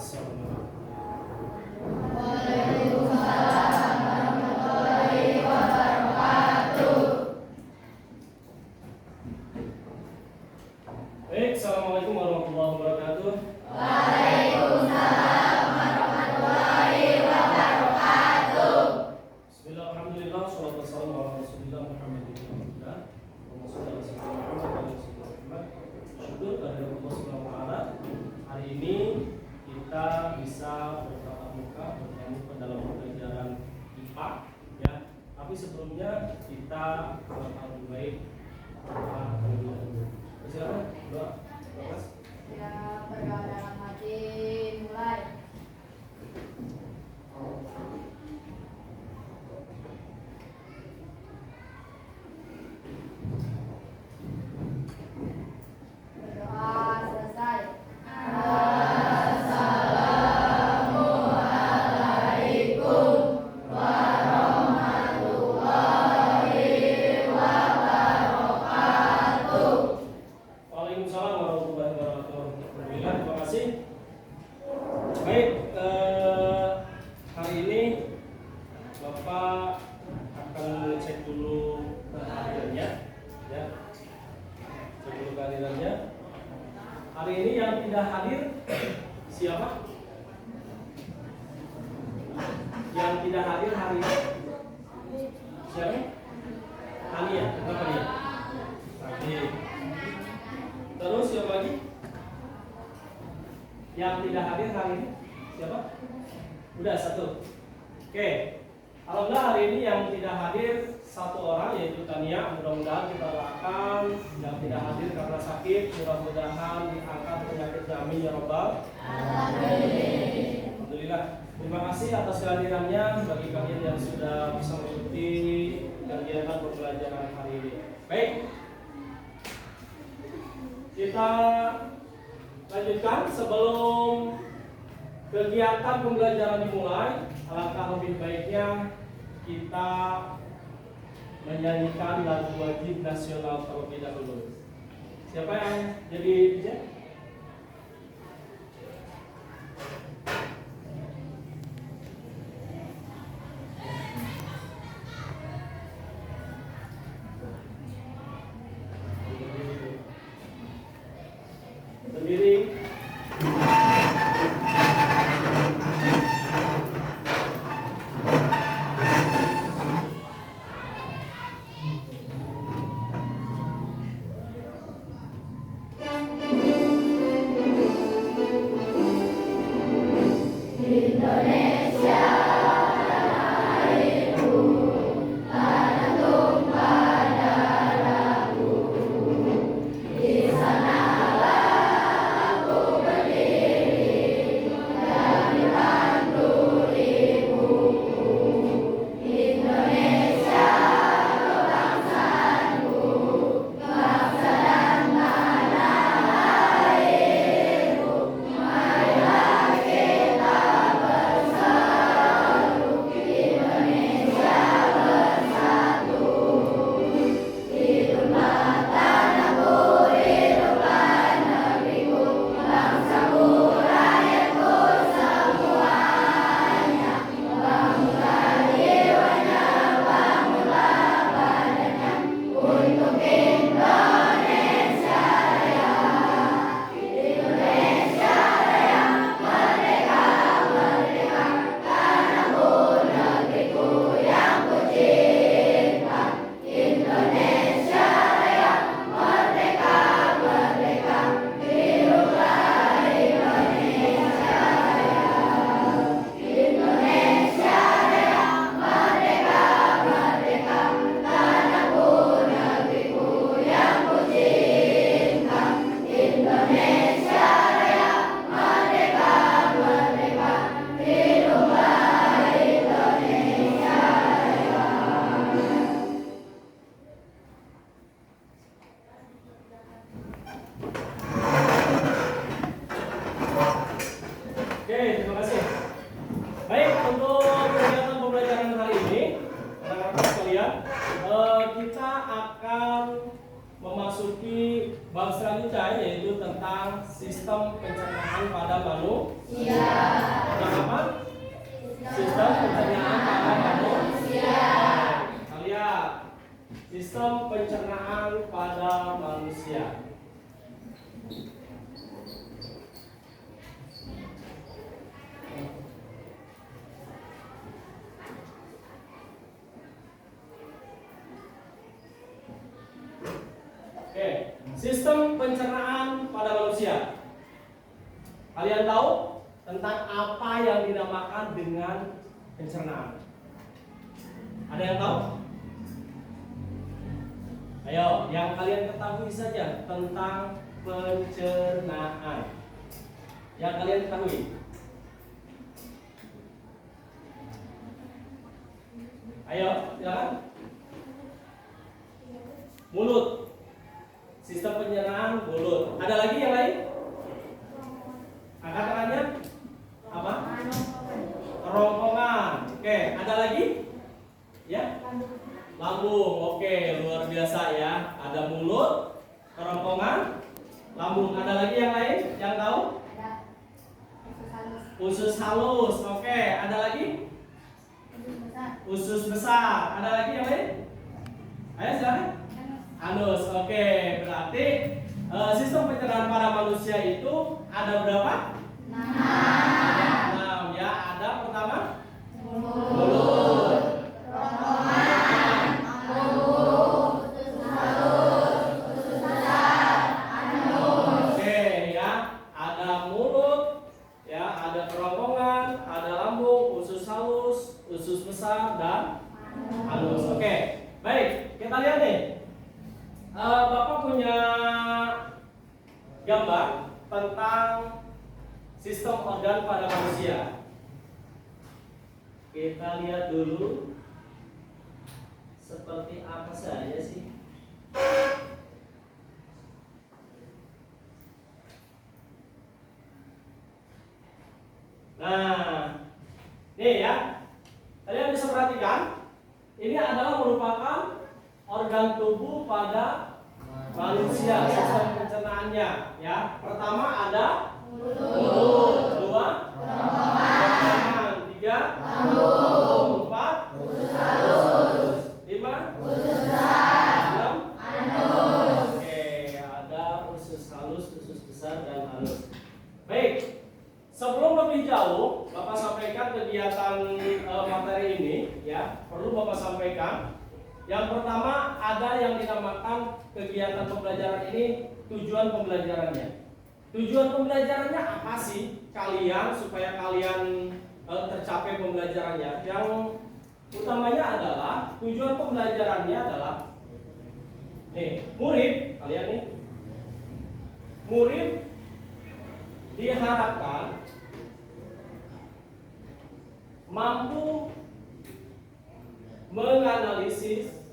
Assalamualaikum. Waalaikumsalam warahmatullahi wabarakatuh. Baik, Assalamualaikum warahmatullahi wabarakatuh. Waalaikumsalam warahmatullahi wabarakatuh. Bismillah, alhamdulillah, salatu wassalamu ala rasulillah Muhammadin rasulillah. Allahumma shalli ala sayyidina Muhammad wa ala sayyidina Muhammad. Syukur kepada Allah Subhanahu wa taala. Hari ini kita bisa bertatap muka bertemu dalam pelajaran IPA ya. Tapi sebelumnya kita lebih baik berdoa terlebih dahulu. Silakan doa. Mas. Ya, berdoa dalam hati, mulai. Berdoa selesai. Assalamualaikum warahmatullahi wabarakatuh. Waalaikumsalam warahmatullahi wabarakatuh. Alhamdulillah, terima kasih. Baik, hari ini Bapak akan cek dulu kehadirannya, ya. Cek dulu kehadirannya. Hari ini yang tidak hadir siapa? Yang tidak hadir hari ini siapa? Tania, kenapa dia? Tadi. Terus siapa lagi? Yang tidak hadir hari ini siapa? Udah satu. Oke. Alhamdulillah hari ini yang tidak hadir satu orang yaitu Tania. Mudah-mudahan kita doakan yang tidak hadir karena sakit, mudah-mudahan diangkat penyakitnya, amin ya rabbal alamin. Alhamdulillah. Terima kasih atas kehadirannya bagi kalian yang sudah bisa mengikuti kegiatan pembelajaran hari ini. Baik. Kita lanjutkan sebelum kegiatan pembelajaran dimulai. Alangkah lebih baiknya kita menyanyikan lagu wajib nasional terlebih dahulu. Siapa yang jadi DJ? Berdiri. bab selanjutnya yaitu tentang sistem pencernaan pada manusia. Tentang apa? Sistem pencernaan pada manusia. Kalian, sistem pencernaan pada manusia. Oke, sistem pencernaan pada manusia. Kalian tahu tentang apa yang dinamakan dengan pencernaan? Ada yang tahu? Ayo, yang kalian ketahui saja tentang pencernaan. Yang kalian ketahui. Ayo, silakan. Mulut. Sistem pencernaan mulut. Ada lagi yang lain? Angkat tangannya. Apa? Kerongkongan. Oke, ada lagi? Ya? Lambung. Oke, luar biasa ya. Ada mulut, kerongkongan, lambung. Ada lagi yang lain? Yang tahu? Usus halus. Oke, ada lagi? Usus besar. Ada lagi yang lain? Ayo silakan. Anus. Oke, berarti sistem pencernaan pada manusia itu ada berapa? 6. Ada 6 ya. Ada pertama mulut, kerongkongan, lambung, usus halus, usus besar, anus. Oke ya, ada mulut, ya, ada kerongkongan, ada lambung, usus halus, usus besar dan anus. Oke, baik, kita lihat nih. Bapak punya gambar tentang sistem organ pada manusia. Kita lihat dulu seperti apa saja sih. Nah, nih ya, kalian bisa perhatikan, ini adalah merupakan organ tubuh pada manusia, sistem pencernaannya ya. Pertama ada mulut, kedua kerongkongan, tiga lambung, empat usus halus, lima usus besar, enam anus. Oke, ada usus halus, usus besar dan anus. Baik, sebelum lebih jauh Bapak sampaikan kegiatan materi ini ya, perlu Bapak sampaikan. Yang pertama ada yang dinamakan kegiatan pembelajaran ini tujuan pembelajarannya. Tujuan pembelajarannya apa sih kalian supaya kalian tercapai pembelajarannya? Yang utamanya adalah tujuan pembelajarannya adalah murid kalian nih. Murid diharapkan mampu menganalisis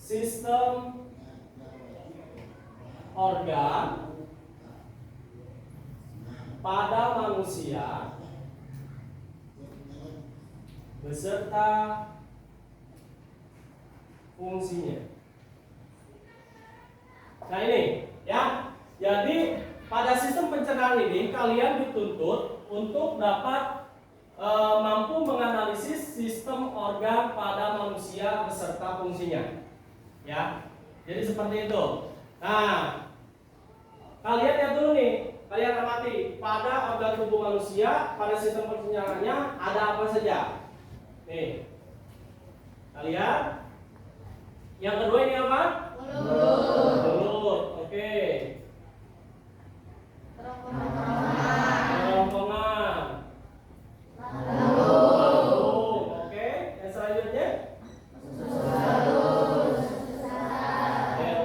sistem organ pada manusia beserta fungsinya. Nah ini ya, jadi pada sistem pencernaan ini kalian dituntut untuk dapat mampu menganalisis sistem organ pada manusia beserta fungsinya. Ya, jadi seperti itu. Nah, kalian lihat dulu nih, kalian amati pada organ tubuh manusia, pada sistem pencernaannya ada apa saja. Nih, kalian. Yang kedua ini apa? Mulut. Mulut, oke. Kerongkongan. Lambung, oke. Yang selanjutnya?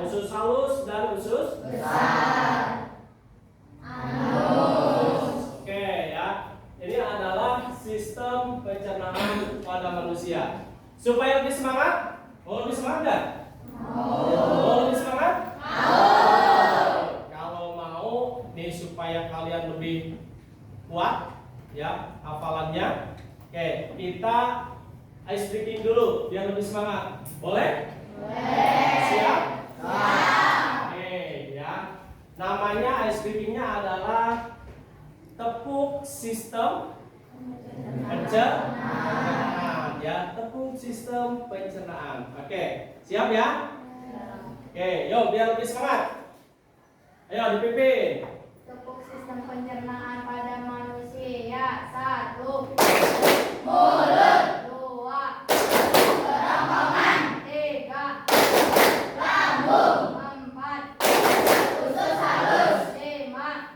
Usus halus dan usus besar. Anus. Oke ya. Ini adalah sistem pencernaan pada manusia. Supaya lebih semangat, mau lebih semangat nggak? Mau lebih semangat? Kalau mau nih supaya kalian lebih kuat ya hafalannya. Oke, kita ice breaking dulu biar lebih semangat. Boleh? Boleh. Siap? Siap. Oke ya. Namanya ISBP-nya adalah tepuk sistem pencernaan, ya, tepuk sistem pencernaan. Oke, siap ya? Oke, yuk biar lebih semangat. Ayo dipimpin. Tepuk sistem pencernaan pada manusia. 1. Mulut. 2. 3. Lambung. 4. Usus halus. 5.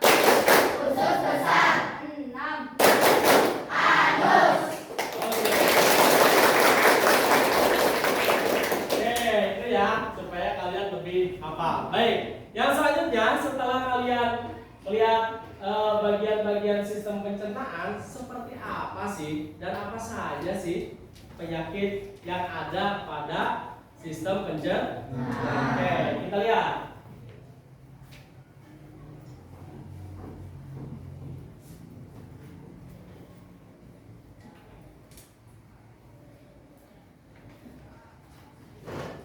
Usus besar. 6. Anus. Oke, itu ya supaya kalian lebih hafal. Baik, yang selanjutnya setelah kalian melihat bagian-bagian sistem pencernaan seperti apa sih dan apa saja sih penyakit yang ada pada sistem pencernaan. Oke, kita lihat.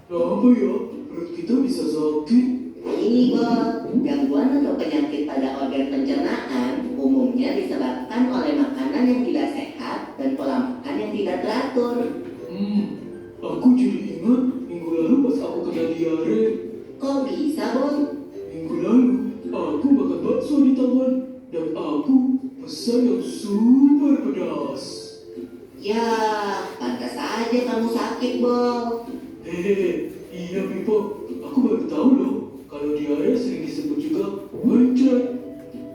Kenapa ya? Perut kita bisa sakit? Ini Bob, gangguan atau penyakit pada organ pencernaan umumnya disebabkan oleh makanan yang tidak sehat dan pola makan yang tidak teratur. Aku jadi ingat minggu lalu pas aku kena diare. Kok bisa, Bob? Minggu lalu aku makan bakso di taman dan aku pesan yang super pedas. Ya, pantas aja kamu sakit, Bob. Hehehe, iya Pipo, aku baru tahu loh kalau diare sering disebut juga mencret.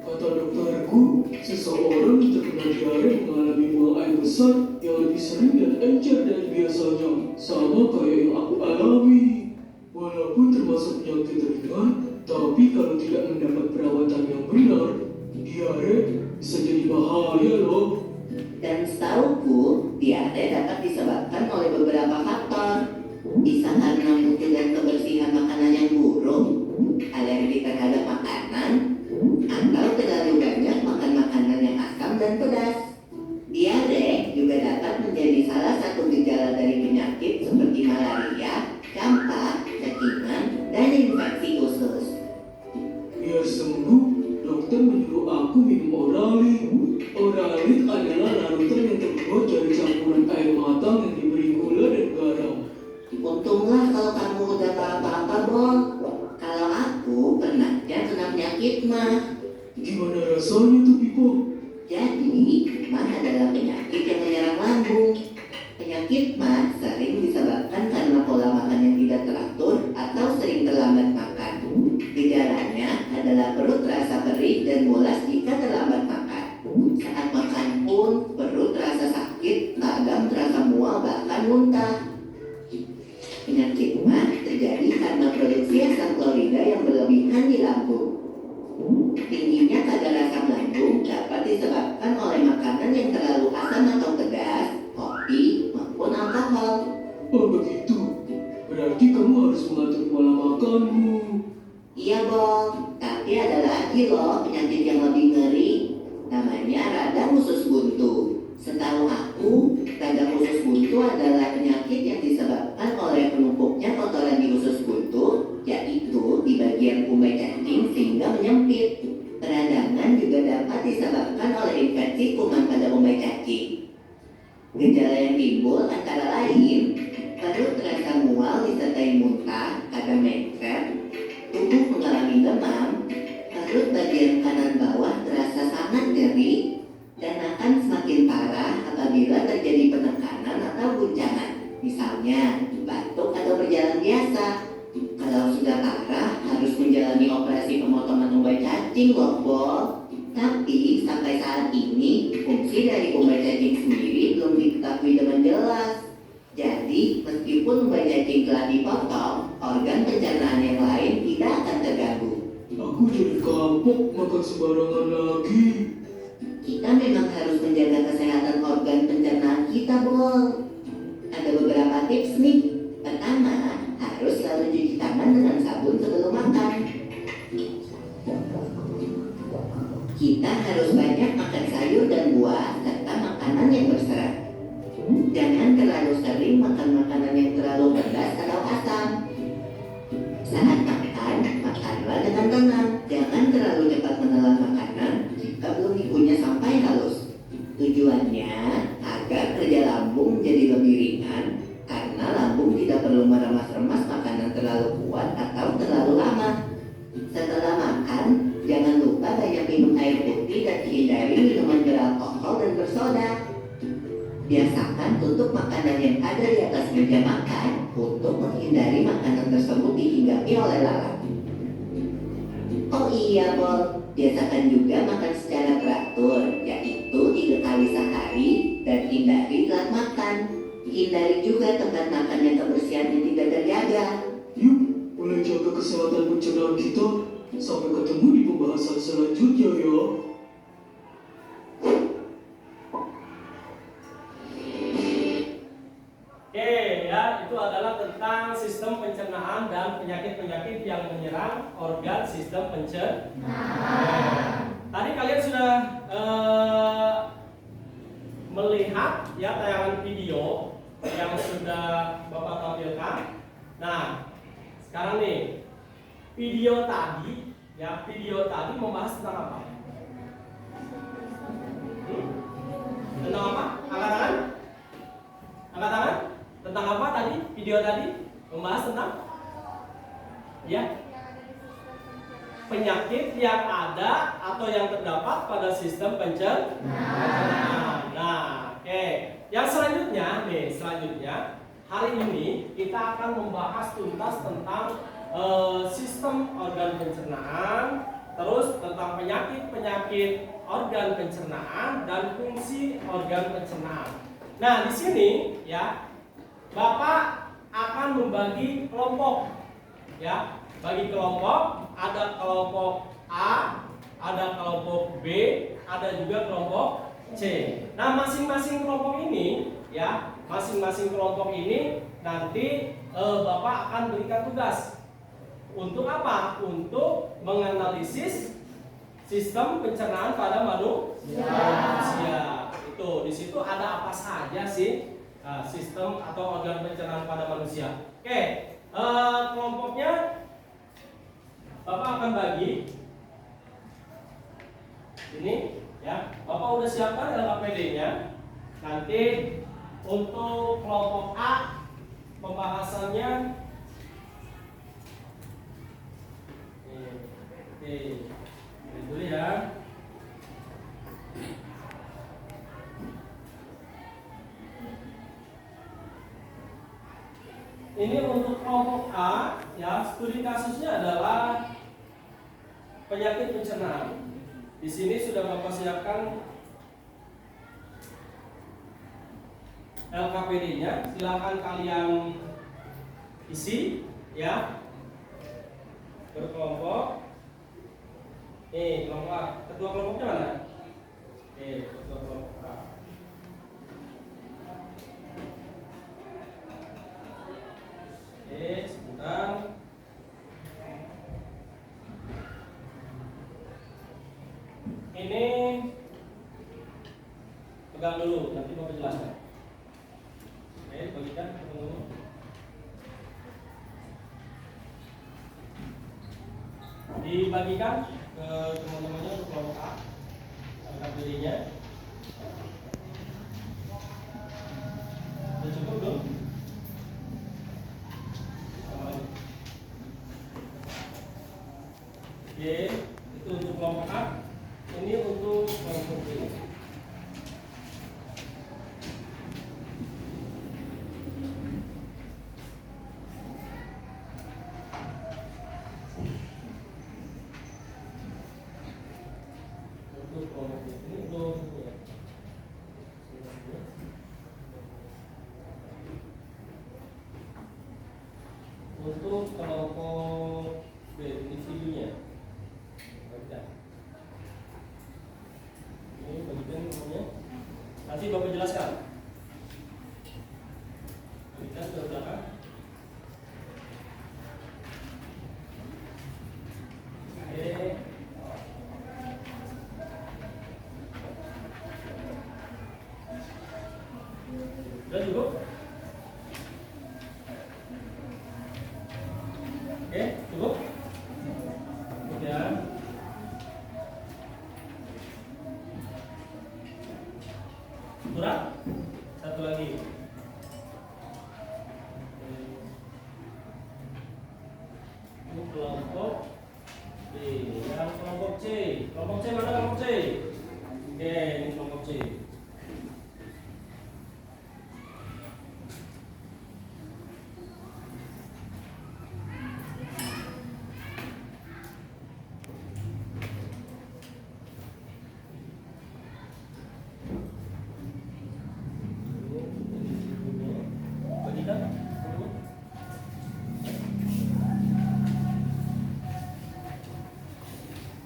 Kata dokterku, seseorang yang terkena diare mengalami buang air besar yang lebih sering dan encer dari biasanya, sama kayak yang aku alami. Walaupun termasuk penyakit ringan, tapi kalau tidak mendapat perawatan yang benar, diare bisa jadi bahaya loh. Dan setauku, diare dapat disebabkan oleh beberapa faktor. Bisa karena mutu dan kebersihan makanan yang buruk, alergi terhadap makanan, atau terlalu banyak makan makanan yang asam dan pedas. Diare juga dapat menjadi salah satu gejala dari penyakit seperti malaria, campak, cacingan, dan infeksi usus. Biar sembuh, dokter menyuruh aku minum Oralit. Oralit adalah larutan yang terbuat dari campuran air matang yang diberi gula dan garam. Untunglah kalau kamu udah tahu apa-apa, Bob. Kalau aku pernahnya kena penyakit mah. Gimana rasanya tuh, Pipo? Jadi, mah adalah penyakit yang menyerang lambung. Penyakit mah sering disebabkan karena pola makan yang tidak teratur atau sering terlambat makan. Gejalanya adalah perut terasa perih dan mulas jika terlambat makan. Saat makan pun perut terasa sakit, kadang terasa mual bahkan muntah. Penyakit mah terjadi karena produksi asam klorida yang berlebihan di lambung. Tingginya kadar asam lambung dapat disebabkan oleh makanan yang terlalu asam atau pedas, kopi, maupun alkohol. Oh begitu. Berarti kamu harus mengatur pola makanmu. Iya, Bob, tapi ada lagi loh penyakit yang lebih ngeri. Namanya radang usus buntu. Setahu aku, radang usus buntu adalah penyakit yang disebabkan oleh penumpuknya kotoran di usus buntu, yaitu di bagian umbai cacing sehingga menyempit. Peradangan juga dapat disebabkan oleh infeksi kuman pada umbai cacing. Gejala yang timbul antara lain perut terasa mual disertai muntah, kadang mencret, tubuh mengalami demam, perut bagian kanan bawah terasa sangat nyeri, dan akan semakin parah apabila terjadi penekanan atau guncangan, misalnya batuk atau berjalan biasa. Kalau sudah parah, harus menjalani operasi pemotongan umbai cacing loh, Bob. Tapi sampai saat ini, fungsi dari umbai cacing sendiri belum diketahui dengan jelas. Jadi, meskipun umbai cacing telah dipotong, organ pencernaan yang lain tidak akan terganggu. Aku jadi kapok makan sembarangan lagi. Kita memang harus menjaga kesehatan organ pencernaan kita, Bob. Ada beberapa tips nih. Pertama, harus selalu cuci tangan dengan sabun sebelum makan. Kita harus banyak makan sayur dan buah serta makanan yang berserat. Jangan terlalu sering makan makanan yang terlalu pedas atau asam. Saat makan, makanlah dengan tenang. Jangan minum air putih dan hindari minuman beralkohol dan bersoda. Biasakan tutup makanan yang ada di atas meja makan untuk menghindari makanan tersebut dihinggapi oleh lalat. Oh iya, Bol. Biasakan juga makan secara teratur, yaitu 3 kali sehari dan hindari telat makan. Hindari juga tempat makan yang kebersihannya tidak terjaga. Yuk, mulai jaga kesehatan pencernaan kita. Sampai ketemu di pembahasan selanjutnya ya. Oke, ya, itu adalah tentang sistem pencernaan dan penyakit-penyakit yang menyerang organ sistem pencernaan. Tadi kalian sudah melihat ya tayangan video yang sudah Bapak tampilkan. Nah, sekarang nih video tadi membahas tentang apa? Tentang apa? Angkat tangan. Angkat tangan. Tentang apa tadi? Video tadi membahas tentang penyakit yang ada atau yang terdapat pada sistem pencernaan. Nah, oke. Yang selanjutnya hari ini kita akan membahas tuntas tentang sistem organ pencernaan, terus tentang penyakit organ pencernaan dan fungsi organ pencernaan. Nah, di sini ya Bapak akan membagi kelompok ya. Bagi kelompok, ada kelompok A, ada kelompok B, ada juga kelompok C. Nah, masing-masing kelompok ini nanti Bapak akan berikan tugas. Untuk apa? Untuk menganalisis sistem pencernaan pada manusia. Itu di situ ada apa saja sih sistem atau organ pencernaan pada manusia. Oke, kelompoknya Bapak akan bagi ini ya. Bapak udah siapkan LKPD-nya. Nanti untuk kelompok A pembahasannya ini dulu ya. Ini untuk kelompok A, ya, studi kasusnya adalah penyakit pencernaan. Di sini sudah Bapak siapkan LKPD-nya. Silakan kalian isi, ya. Berkelompok. Kelompok A. Ketua kelompoknya mana? Ketua kelompok A. Sebentar. Ini pegang dulu, nanti Bapak jelaskan. Bagikan dulu. Dibagikan ke teman-temannya untuk kelompok A. Angkat dirinya. Sudah cukup belum? Itu untuk kelompok A. Ini untuk kelompok B. Untuk kelompok B ini untuk kelompok B individunya. Ini bagian namanya. Nanti Bapak jelaskan. Bagikan ke belakang. Sudah cukup? Cukup? Kemudian kurang? Satu lagi. Untuk kelompok B. Yang kelompok C C. Kelompok C mana kelompok C? Oke, ini kelompok C. Bagikan.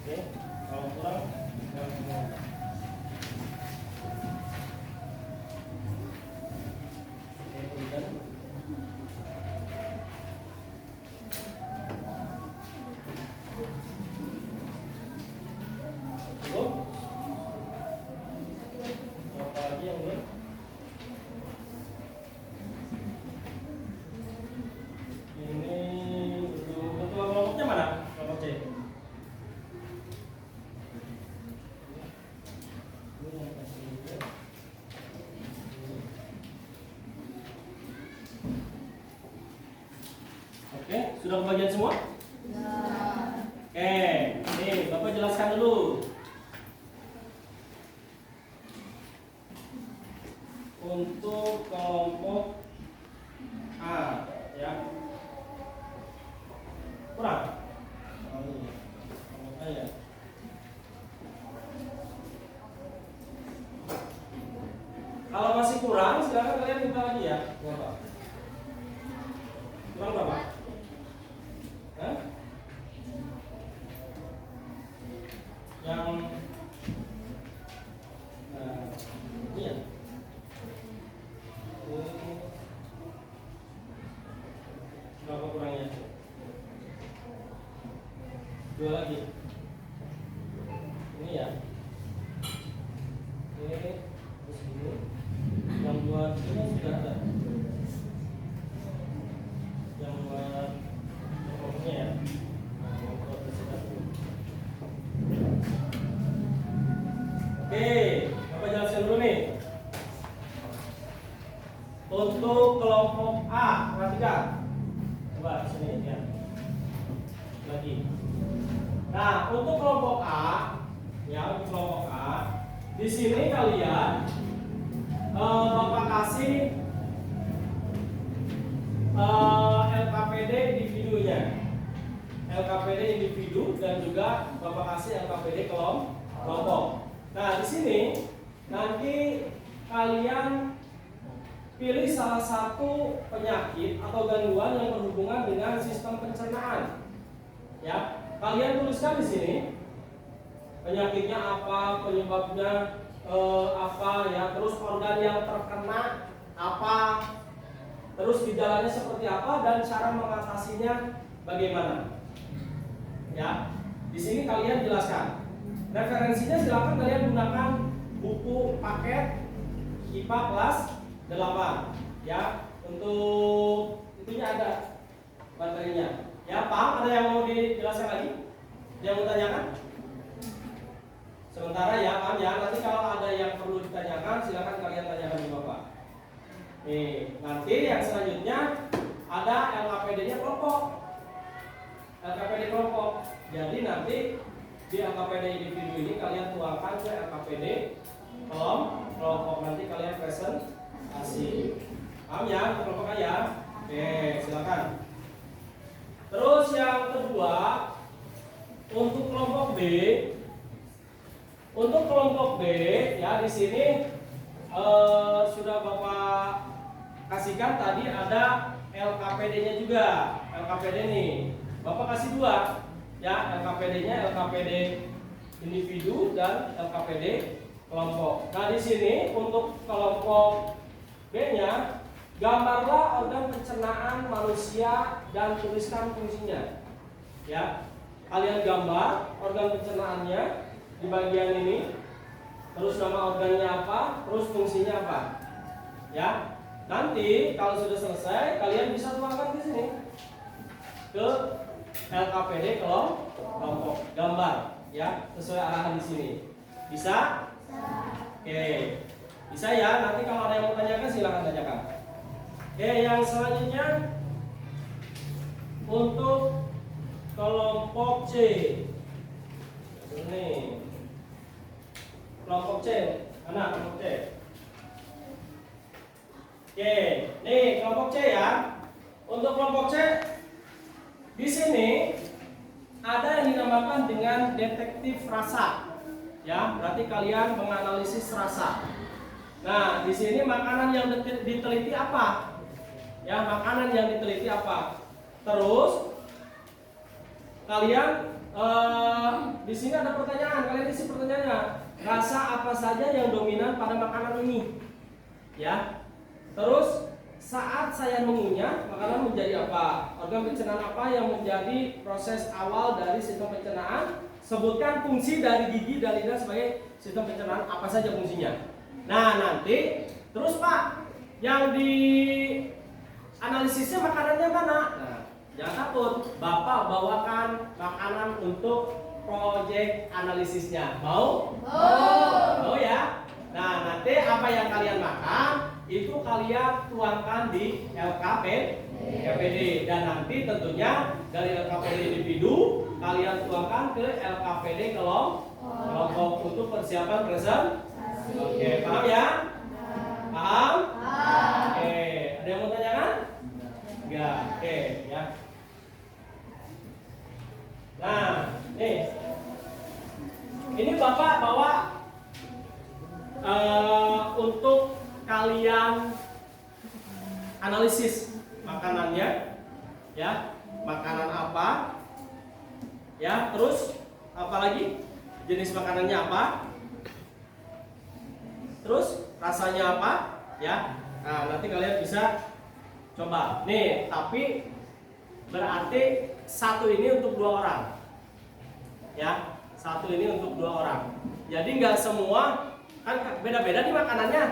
Oke, kalau kurang oke, bagikan. Cukup? Apa lagi yang belum? Ini untuk kelompoknya mana? Kelompok C. Oke, sudah kebagian semua? Oke, nih Bapak jelaskan dulu. Untuk kelompok A, ya. Kurang? Oh, iya. Kelompok A ya. Kalau masih kurang, silakan kalian minta lagi ya. Berapa? Kurang berapa? Hah? Yang ini ya. Berapa kurangnya? Dua lagi. Ini ya. Oke, terus ini. Yang buat ini sudah ada. Yang buat kelompoknya ya. Nah, yang buat sudah. Oke, apa jelaskan dulu nih. Untuk kelompok A, perhatikan. Coba sini ya. Lagi. Nah, untuk kelompok A, ya untuk kelompok A, di sini kalian Bapak kasih LKPD individunya, LKPD individu dan juga Bapak kasih LKPD kelompok. Nah, di sini nanti kalian pilih salah satu penyakit atau gangguan yang berhubungan dengan sistem pencernaan. Ya, kalian tuliskan di sini penyakitnya apa, penyebabnya apa, ya, terus organ yang terkena apa, terus gejalanya seperti apa dan cara mengatasinya bagaimana. Ya, di sini kalian jelaskan. Referensinya silakan kalian gunakan buku paket IPA kelas 8 ya, untuk itunya ada materinya ya. Paham? Ada yang mau dijelaskan lagi? Yang mau tanyakan? Sementara ya, paham ya. Nanti kalau ada yang perlu ditanyakan silakan kalian tanyakan di Bapak. Nih, nanti yang selanjutnya ada LKPD-nya kelompok. LKPD kelompok. Jadi nanti di LKPD individu ini kalian tuangkan ke LKPD kelompok. Nanti kalian presentasi. Paham ya? Kelompok ya. Oke, silakan. Terus yang kedua, untuk kelompok B. Untuk kelompok B ya, di sini sudah Bapak kasihkan tadi ada LKPD-nya juga. LKPD nih. Bapak kasih dua ya, LKPD-nya LKPD individu dan LKPD kelompok. Nah, di sini untuk kelompok B-nya gambarlah organ pencernaan manusia dan tuliskan fungsinya. Ya. Kalian gambar organ pencernaannya di bagian ini, terus nama organnya apa, terus fungsinya apa, ya. Nanti kalau sudah selesai, kalian bisa tuangkan di sini ke LKPD kelompok, gambar, ya, sesuai arahan di sini. Bisa? Oke, bisa ya. Nanti kalau ada yang mau tanyakan, silakan tanyakan. Oke, yang selanjutnya untuk kelompok C. Ini Mana kelompok C? Oke, nih kelompok C ya. Untuk kelompok C di sini ada yang dinamakan dengan detektif rasa. Ya, berarti kalian menganalisis rasa. Nah, di sini makanan yang diteliti apa? Ya, makanan yang diteliti apa? Terus kalian di sini ada pertanyaan. Kalian isi pertanyaannya. Rasa apa saja yang dominan pada makanan ini? Ya. Terus saat saya mengunyah, makanan menjadi apa? Organ pencernaan apa yang menjadi proses awal dari sistem pencernaan? Sebutkan fungsi dari gigi dan lidah sebagai sistem pencernaan, apa saja fungsinya. Nah, nanti terus Pak, yang di analisisnya makanannya mana? Nah, jangan takut, Bapak bawakan makanan untuk proyek analisisnya. Mau? Mau ya? Nah, nanti apa yang kalian makan itu kalian tuangkan di LKPD dan nanti tentunya dari LKPD individu kalian tuangkan ke LKPD kelompok untuk persiapan presentasi. Oke, paham ya? Paham? Oke, ada yang mau tanyakan? Enggak. Oke, ya. Nah, nih. Ini Bapak bawa untuk kalian analisis makanannya, ya, makanan apa, ya, terus apa lagi, jenis makanannya apa, terus rasanya apa, ya. Nah, nanti kalian bisa coba. Nih, tapi berarti satu ini untuk 2 orang, ya, satu ini untuk 2 orang. Jadi nggak semua, kan beda-beda nih makanannya.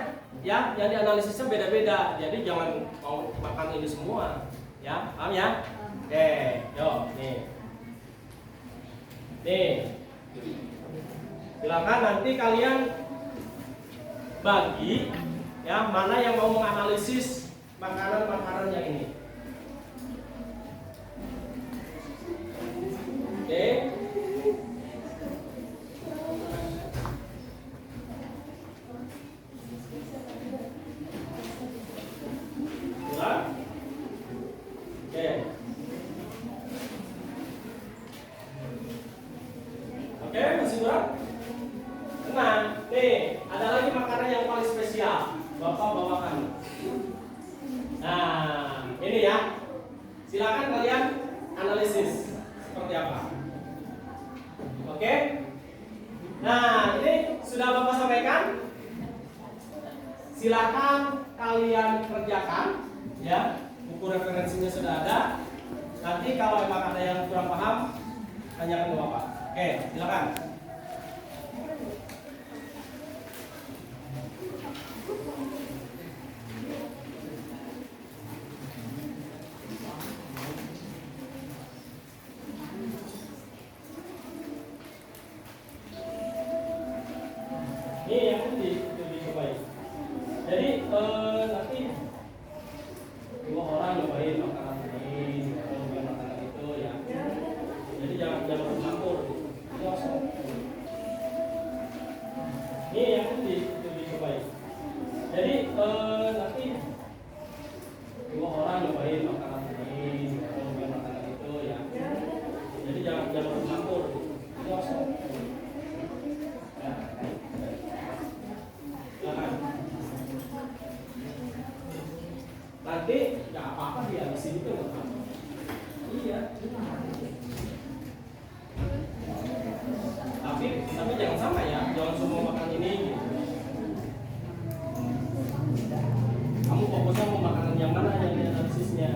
Ya, yang dianalisisnya beda-beda. Jadi jangan mau makan ini semua. Ya, paham ya? Oke, yuk, nih. Nih. Silakan nanti kalian bagi ya mana yang mau menganalisis makanan-makanan yang ini. Oke. Oke, masih kurang? Tenang, nih ada lagi makanan yang paling spesial. Bapak bawakan. Nah, ini ya. Silakan kalian analisis seperti apa. Oke? Nah, ini sudah Bapak sampaikan. Silakan kalian kerjakan, ya. Buku referensinya sudah ada. Nanti kalau memang ada yang kurang paham, tanyakan ke Bapak. Oke, silakan. Ini yang dicobain. Jadi nanti 2 orang nyobain makanan ini, nyobain makanan itu ya. Jadi jangan bercampur. Ini yang dicobain. Jadi nanti 2 orang nyobain makanan ini, nyobain makanan itu ya. Jadi jangan bercampur. Nanti nggak apa-apa dia di sini tuh. Iya. Tapi jangan sama ya, jangan semua makan ini. Gitu. Kamu fokusnya mau makanan yang mana yang dianalisisnya?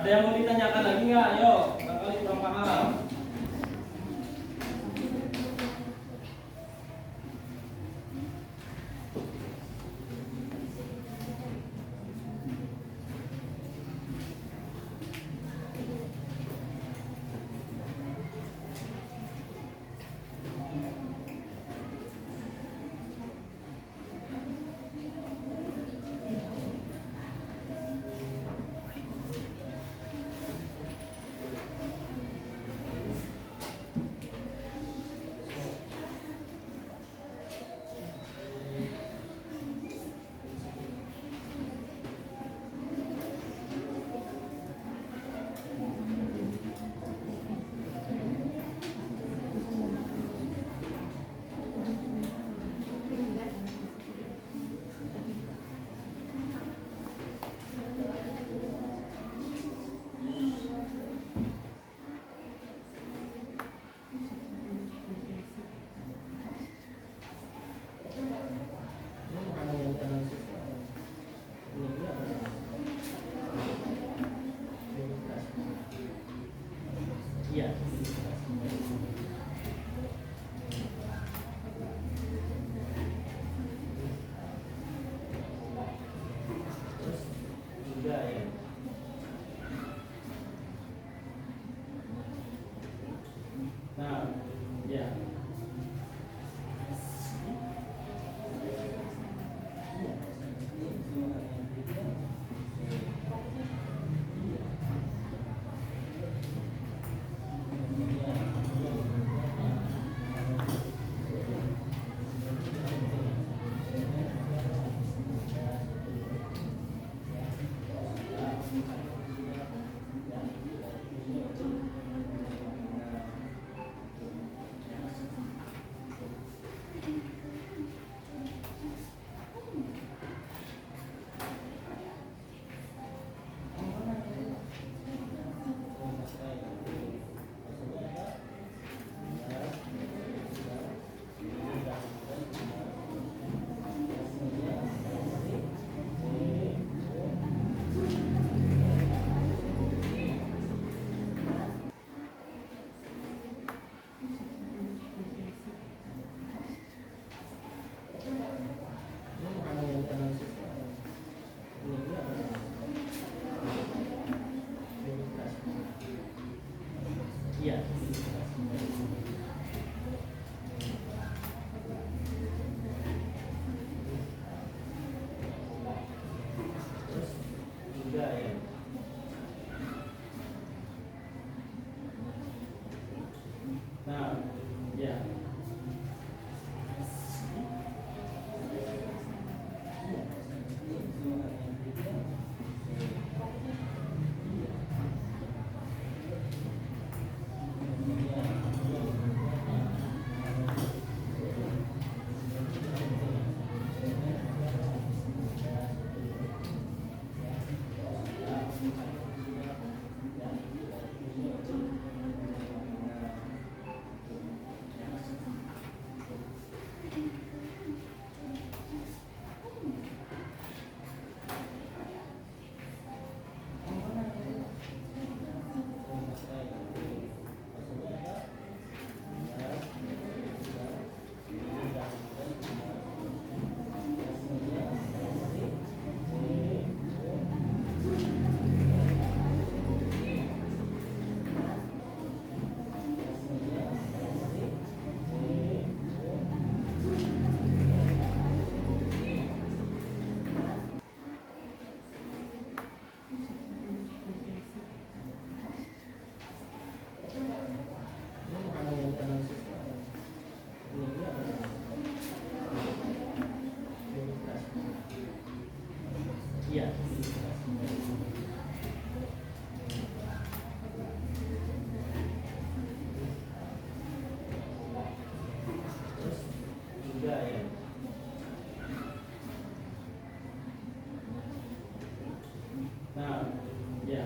Ada yang mau ditanyakan lagi nggak? Ayo, barangkali kurang paham. Iya. Terus juga ya. Nah, ya. Iya. Terus juga ya. Nah, ya. Iya. Terus juga ya. Nah, ya.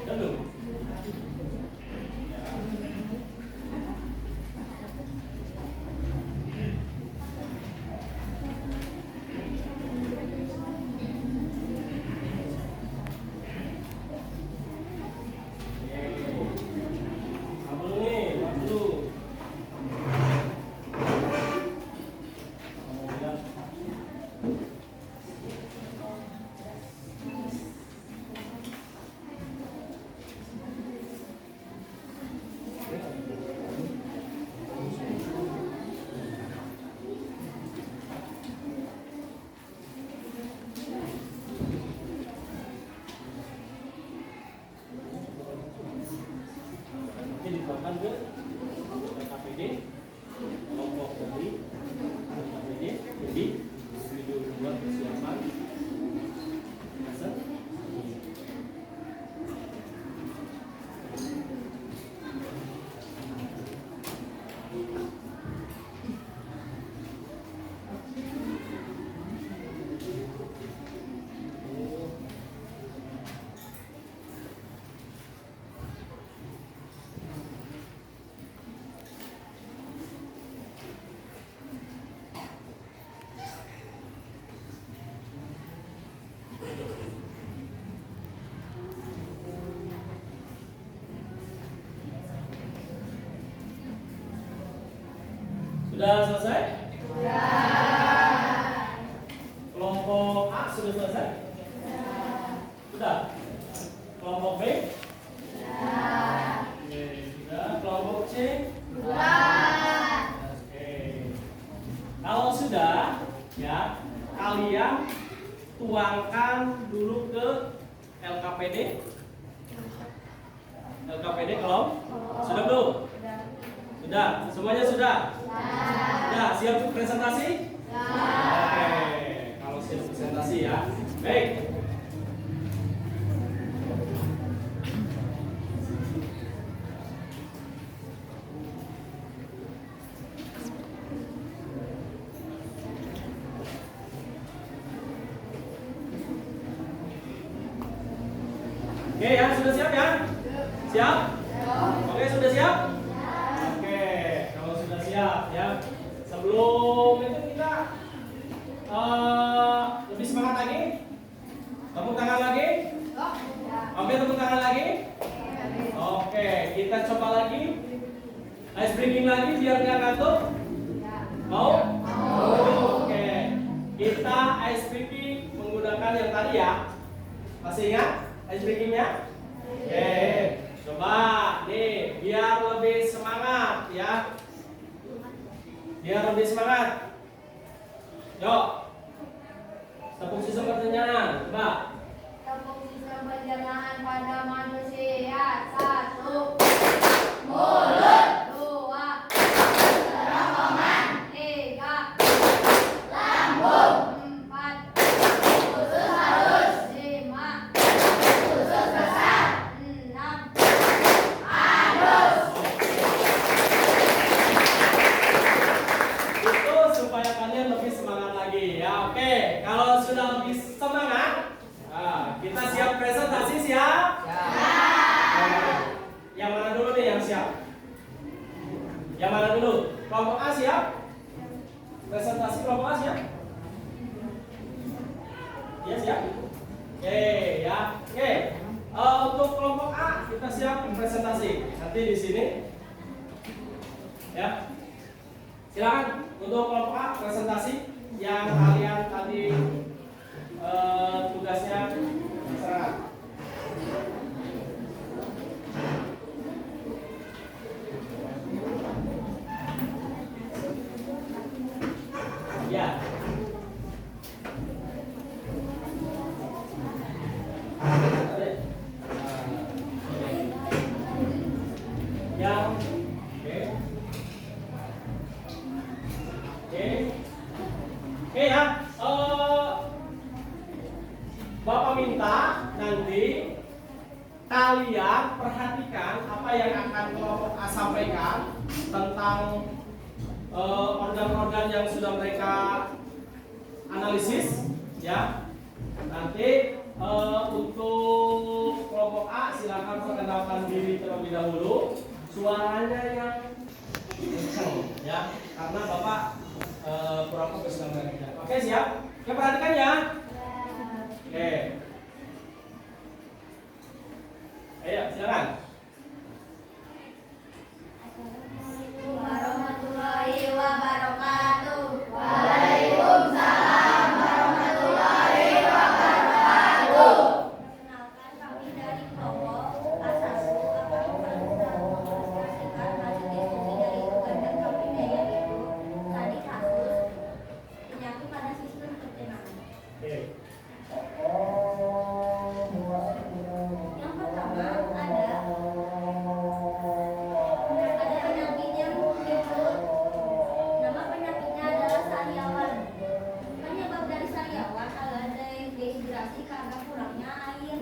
Dan belum? Diterapkan ke KPD kelompok dari KPD jadi video buat persiapan dasar. Sudah selesai? Kelompok A sudah selesai? Sudah. Kelompok B? Oke, sudah. Kelompok C? Oke. Kalau sudah, ya kalian tuangkan dulu ke LKPD. LKPD kelompok sudah belum? Sudah. Semuanya sudah? Sudah. Siap untuk presentasi? Oke. Kalau siap presentasi ya. Baik. Oke ya, sudah siap ya? Siap? Oke, sudah siap? Oke, kalau sudah siap ya. Sebelum itu kita lebih semangat lagi. Tepuk tangan lagi. Oke, tepuk tangan lagi. Oke, kita coba lagi. Ice breaking lagi biar nggak ngantuk. Mau? Oke, kita ice breaking menggunakan yang tadi ya. Masih ingat ice breakingnya? Oke, coba nih biar lebih semangat ya. Biar lebih semangat. Yuk. Tepuk sistem pertanyaan. Coba. Tepuk sistem pencernaan pada manusia. 1, Mulut. 2, Kerongkongan. 3, Lambung. 4, Usus halus. 5, Usus besar. 6, Anus. Itu supaya kalian lebih semangat lagi ya. Oke, kalau sudah lebih semangat, kita siap presentasi siap? Yang mana dulu nih yang siap? Yang mana dulu? Kelompok A siap? Presentasi kelompok A siap? Iya siap? Oke ya. Oke. Untuk kelompok A kita siap presentasi. Nanti di sini ya. Silakan untuk kelompok A presentasi yang kalian tadi tugasnya serahkan. Ya. Yang oke. Oke ya. Bapak minta nanti kalian perhatikan apa yang akan kelompok A sampaikan tentang organ-organ yang sudah mereka analisis ya. Nanti untuk kelompok A silakan akan perkenalkan diri terlebih dahulu. Suaranya yang kencang ya, karena Bapak kurang fokus dalam kerja. Oke, siap? Ya, perhatikan ya. Oke. Ayo, silakan. Warahmatullahi wabarakatuh. Waalaikumsalam warahmatullahi wabarakatuh. Perkenalkan, kami dari kelompok A1 akan mempresentasikan hasil diskusi dari tugas dan kami, yaitu tadi kasus penyakit pada sistem pencernaan. Oke. Yang pertama ada penyakit yang disebut, nama penyakitnya adalah sariawan. Penyebab dari sariawan adalah dehidrasi karena kurangnya air.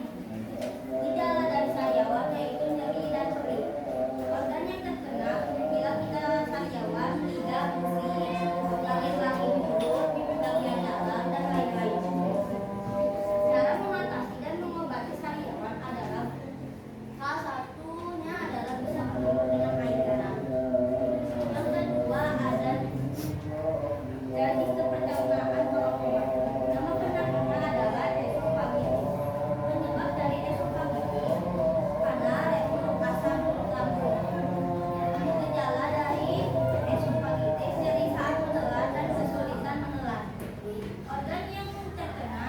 Gejala dari sariawan yaitu nyeri dan perih. Organ yang terkena bila kita sariawan, lidah, kumis, langit-langit mulut, bagian dalam, dan lain-lain. Cara mengatasi dan mengobati sariawan adalah salah satunya adalah bisa minum dengan air garam. Yang kedua ada dari pencernaan kerongkongan. Nama penyakitnya adalah esofagitis. Penyebab dari esofagitis pada asam lambung. Gejala dari esofagitis nyeri saat menelan dan kesulitan menelan. Organ yang terkena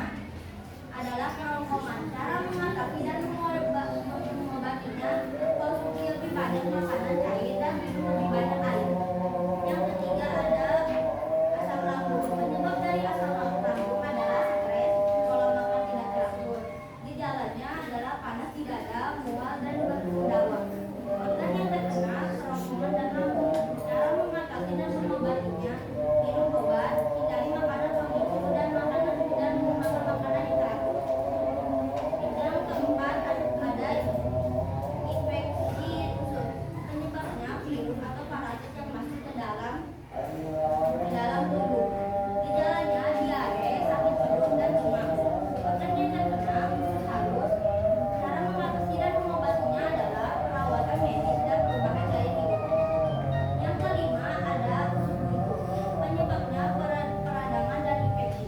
adalah kerongkongan. Cara mengatasi dan mengobatinya, konsumsi lebih banyak makanan cair dan minum lebih banyak air. Yang ketiga ada asam lambung. Penyebab dari asam lambung adalah stres, pola makan tidak teratur. Gejalanya adalah panas di dada, mual, dan berdawang. Organ yang terkena kerongkongan dan lambung. Cara mengatasi dan mengobatinya, minum obat, hindari makanan pemicu dan makan makanan yang teratur. Yang keempat ada infeksi usus. Penyebabnya virus atau parasit yang masuk ke dalam tubuh. Gejalanya diare, sakit perut, dan demam. Organ yang terkena usus halus. Cara mengatasi dan mengobatinya adalah perawatan medis dan perubahan gaya hidup. Yang kelima ada usus buntu. Penyebabnya peradangan dan infeksi.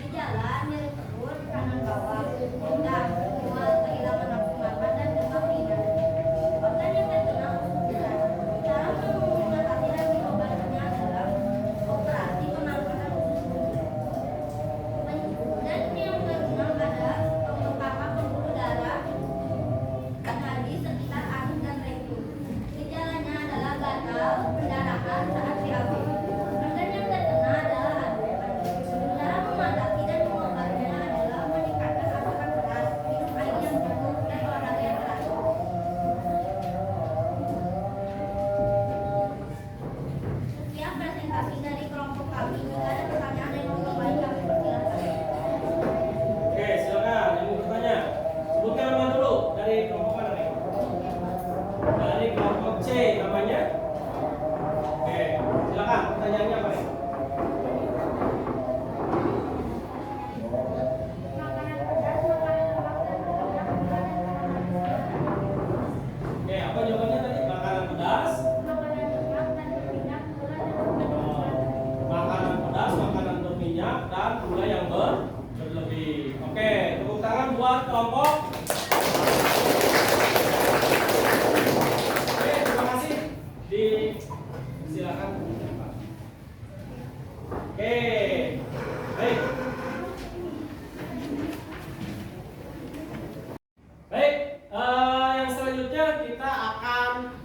Gejala nyeri perut, kanan bawah, undang, mual, kehilangan nafsu makan, dan demam ringan. Organ yang terkena usus urat. Cara mengatasi dan mengobatinya adalah operasi pengangkatan usus urat. Dan yang keenam ada pembengkakan pembuluh darah di sekitar anus dan rektum. Gejalanya adalah gatal, pendarahan saat BAB. Organ yang terkena adalah aduan. Cara mengatasi dan mengobatinya adalah meningkatkan asupan beras, minum air yang cukup, dan olahraga yang teratur. Sekian presentasi dari kelompok kami. Jika ada pertanyaan yang mau baik, kami persilahkan. Oke, silakan yang mau bertanya. Sebutkan nama dulu dari kelompok mana nih? Dari kelompok C namanya. Oke, silakan. Pertanyaannya apa nih? Makanan pedas, makanan lemak, dan berminyak, Oke, apa jawabannya tadi? Makanan pedas, makanan lemak, dan berminyak, gula, dan berlebihan. makanan pedas, makanan berminyak, dan gula yang berlebih. Oke, tepuk tangan buat kelompok. Oke, terima kasih. Silakan. Oke, baik. Baik, yang selanjutnya kita akan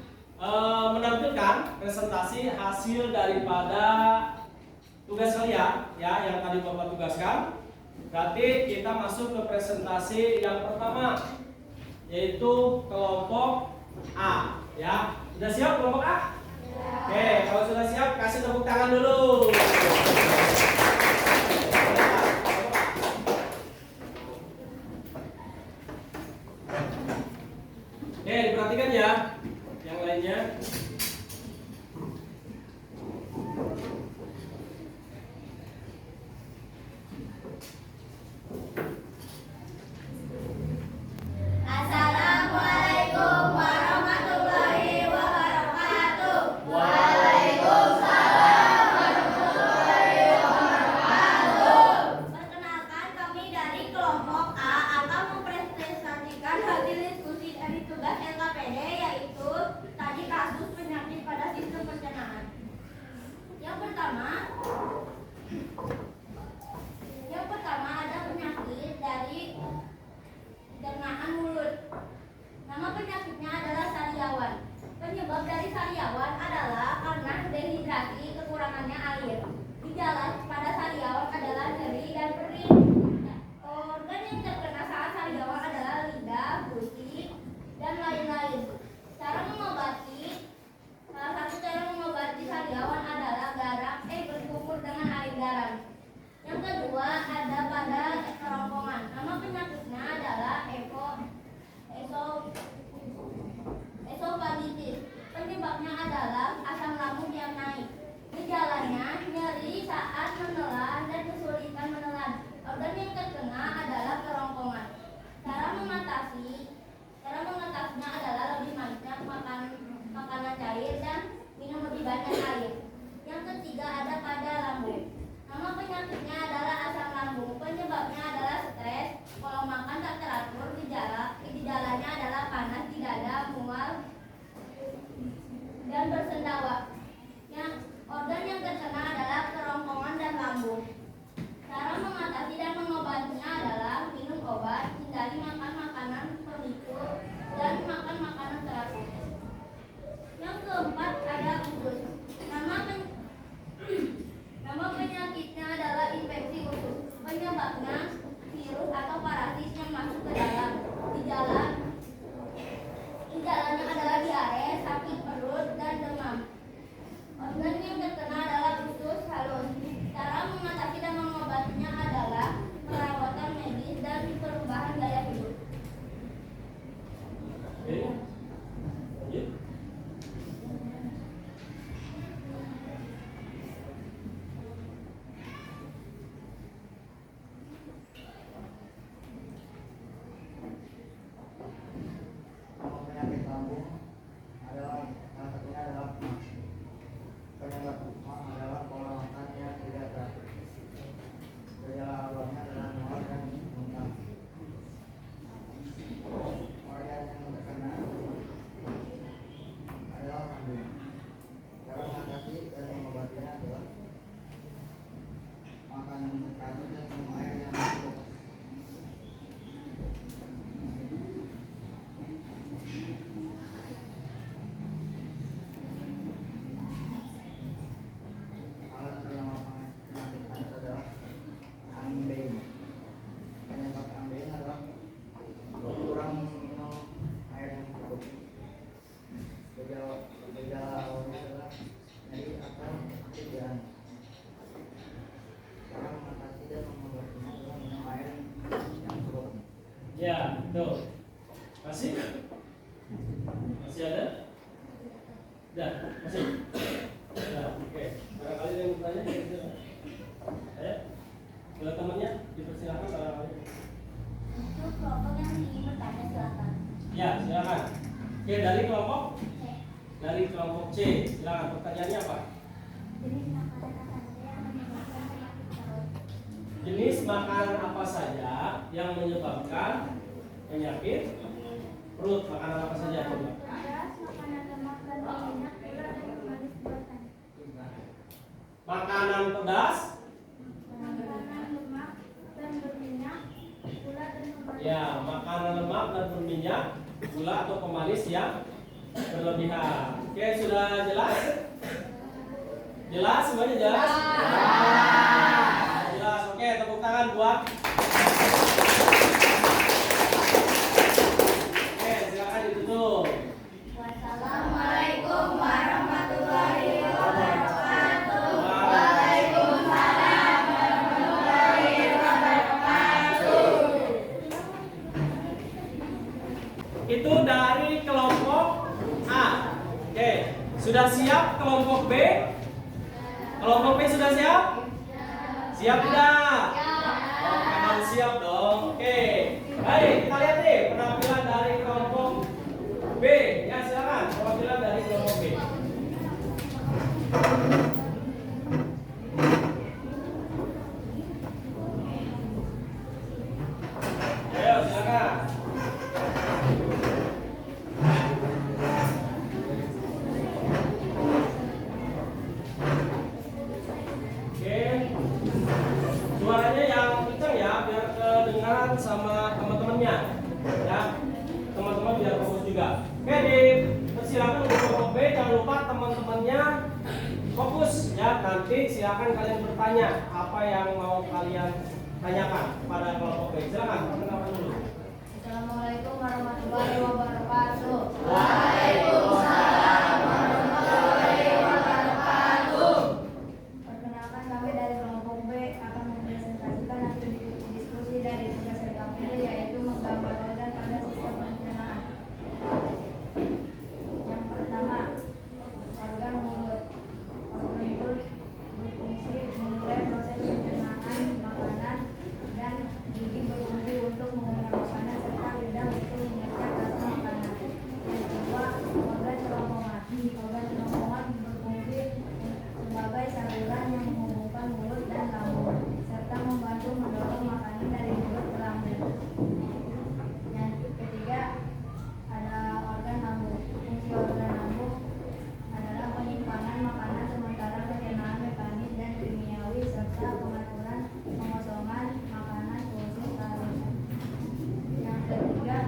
menampilkan presentasi hasil daripada tugas kalian ya yang tadi Bapak tugaskan. Berarti kita masuk ke presentasi yang pertama, yaitu kelompok A ya. Sudah siap kelompok A? Oke, kalau sudah siap kasih tepuk tangan dulu. Oke, diperhatikan ya. Yang lainnya. Assalamualaikum dari tugas LKPD yaitu tadi kasus penyakit pada sistem pencernaan. Yang pertama ada penyakit dari pencernaan mulut. Nama penyakitnya adalah sariawan. Penyebab dari sariawan adalah karena dehidrasi, kekurangannya air. Gejala pada sariawan adalah nyeri dan perih. Organ yang terkena saat sariawan adalah lidah, gusi, dan lain-lain. Salah satu cara mengobati sariawan adalah berkumur dengan air garam. Yang kedua ada pada kerongkongan. Nama penyakitnya adalah esofagitis. Penyebabnya adalah asam lambung yang naik. Gejalanya nyeri saat menelan dan kesulitan menelan. Organ yang terkena adalah kerongkongan. Cara mengatasinya adalah lebih banyak makan makanan cair dan minum lebih banyak air. Yang ketiga ada pada lambung. Nama penyakitnya adalah asam lambung. Penyebabnya adalah stres. Kalau makan tak teratur, gejalanya adalah panas di dada, mual, dan bersendawa. Organ yang terkena adalah kerongkongan dan lambung. Cara mengatasi dan mengobatinya adalah minum obat, hindari makan makanan pemicu, dan makan makanan teratur. Yang keempat ada usus. Nama penyakitnya adalah infeksi usus. Penyebabnya virus atau parasit yang masuk ke dalam. Gejalanya adalah diare, sakit perut, dan demam. Organ yang terkena adalah usus halus. Cara mengatasi dan mengobatinya adalah perawatan medis dan perubahan gaya hidup. Oke, lanjut. Penyakit lambung adalah salah satunya adalah penyebab demam adalah pola makan yang tidak teratur. Gejala awalnya adalah mual dan muntah. Organ yang terkena adalah lambung. Cara mengatasi dan mengobatinya adalah makan teratur dan minum air yang cukup. Ya, tuh. Masih ada? Dah, masih. Nah, oke. Barangkali yang bertanya, ayo. Bila temannya dipersilakan barangkali. Untuk kelompok yang ingin bertanya silakan. Ya, silakan. Oke, dari kelompok C, silakan. Pertanyaannya apa? Jenis makanan apa saja yang menyebabkan penyakit perut? Makanan apa saja coba? Makanan pedas, ya, makanan lemak dan berminyak, gula atau pemanis yang berlebihan. Oke, sudah jelas? Jelas? Semuanya jelas? Jelas. Oke, tepuk tangan buat. Oke, silakan ditutup. Wassalamualaikum warahmatullahi wabarakatuh. Waalaikumsalam warahmatullahi wabarakatuh. Itu dari kelompok A. Oke, sudah siap kelompok B? Kelompok B sudah siap? Siap tidak? Oke, harus siap dong. Oke, baik, kita lihat nih penampilan dari kelompok B. Ya, silakan penampilan dari kelompok B. Ayo, silakan. fokus ya. Nanti silakan kalian bertanya apa yang mau kalian tanyakan kepada kelompok B. Silakan perkenalan dulu. Assalamualaikum warahmatullahi wabarakatuh. Waalaikumsalam warahmatullahi wabarakatuh. Perkenalkan, kami dari kelompok B akan mempresentasikan hasil diskusi dari tugas RKPD, yaitu menggambar organ pada sistem pencernaan. Yang pertama, organ mulut. Organ mulut berfungsi memulai proses pencernaan makanan, dan gigi berfungsi untuk mengenyam makanan, serta lidah untuk mengenyam rasa makanan. Yang kedua, organ kerongkongan. Organ kerongkongan berfungsi sebagai saluran yang menghubungkan mulut dan lambung, serta membantu mendorong makanan dari mulut ke lambung. Yang ketiga, ada organ lambung. Fungsi organ lambung adalah penyimpanan makanan sementara pencernaan mekanis dan kimiawi, serta pengaturan pengosongan makanan ke usus halus. Yang ketiga,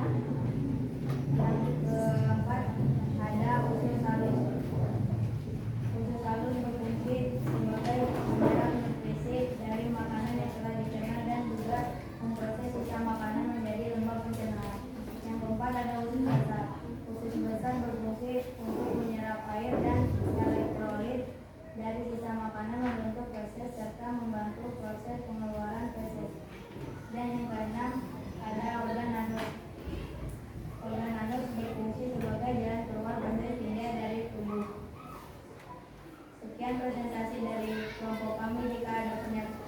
yang keempat, ada usus halus. Usus halus berfungsi sebagai penyerap nutrisi dari makanan yang telah dicerna dan juga memproses sisa makanan menjadi lembab pencernaan. Yang keempat, ada usus besar. Usus besar berfungsi untuk menyerap air dan elektrolit dari sisa makanan membentuk feses serta membantu proses pengeluaran feses. Dan yang keenam, ada organ anus. Organ anus berfungsi sebagai jalan keluar benda indah dari tubuh. Sekian presentasi dari kelompok kami. Jika ada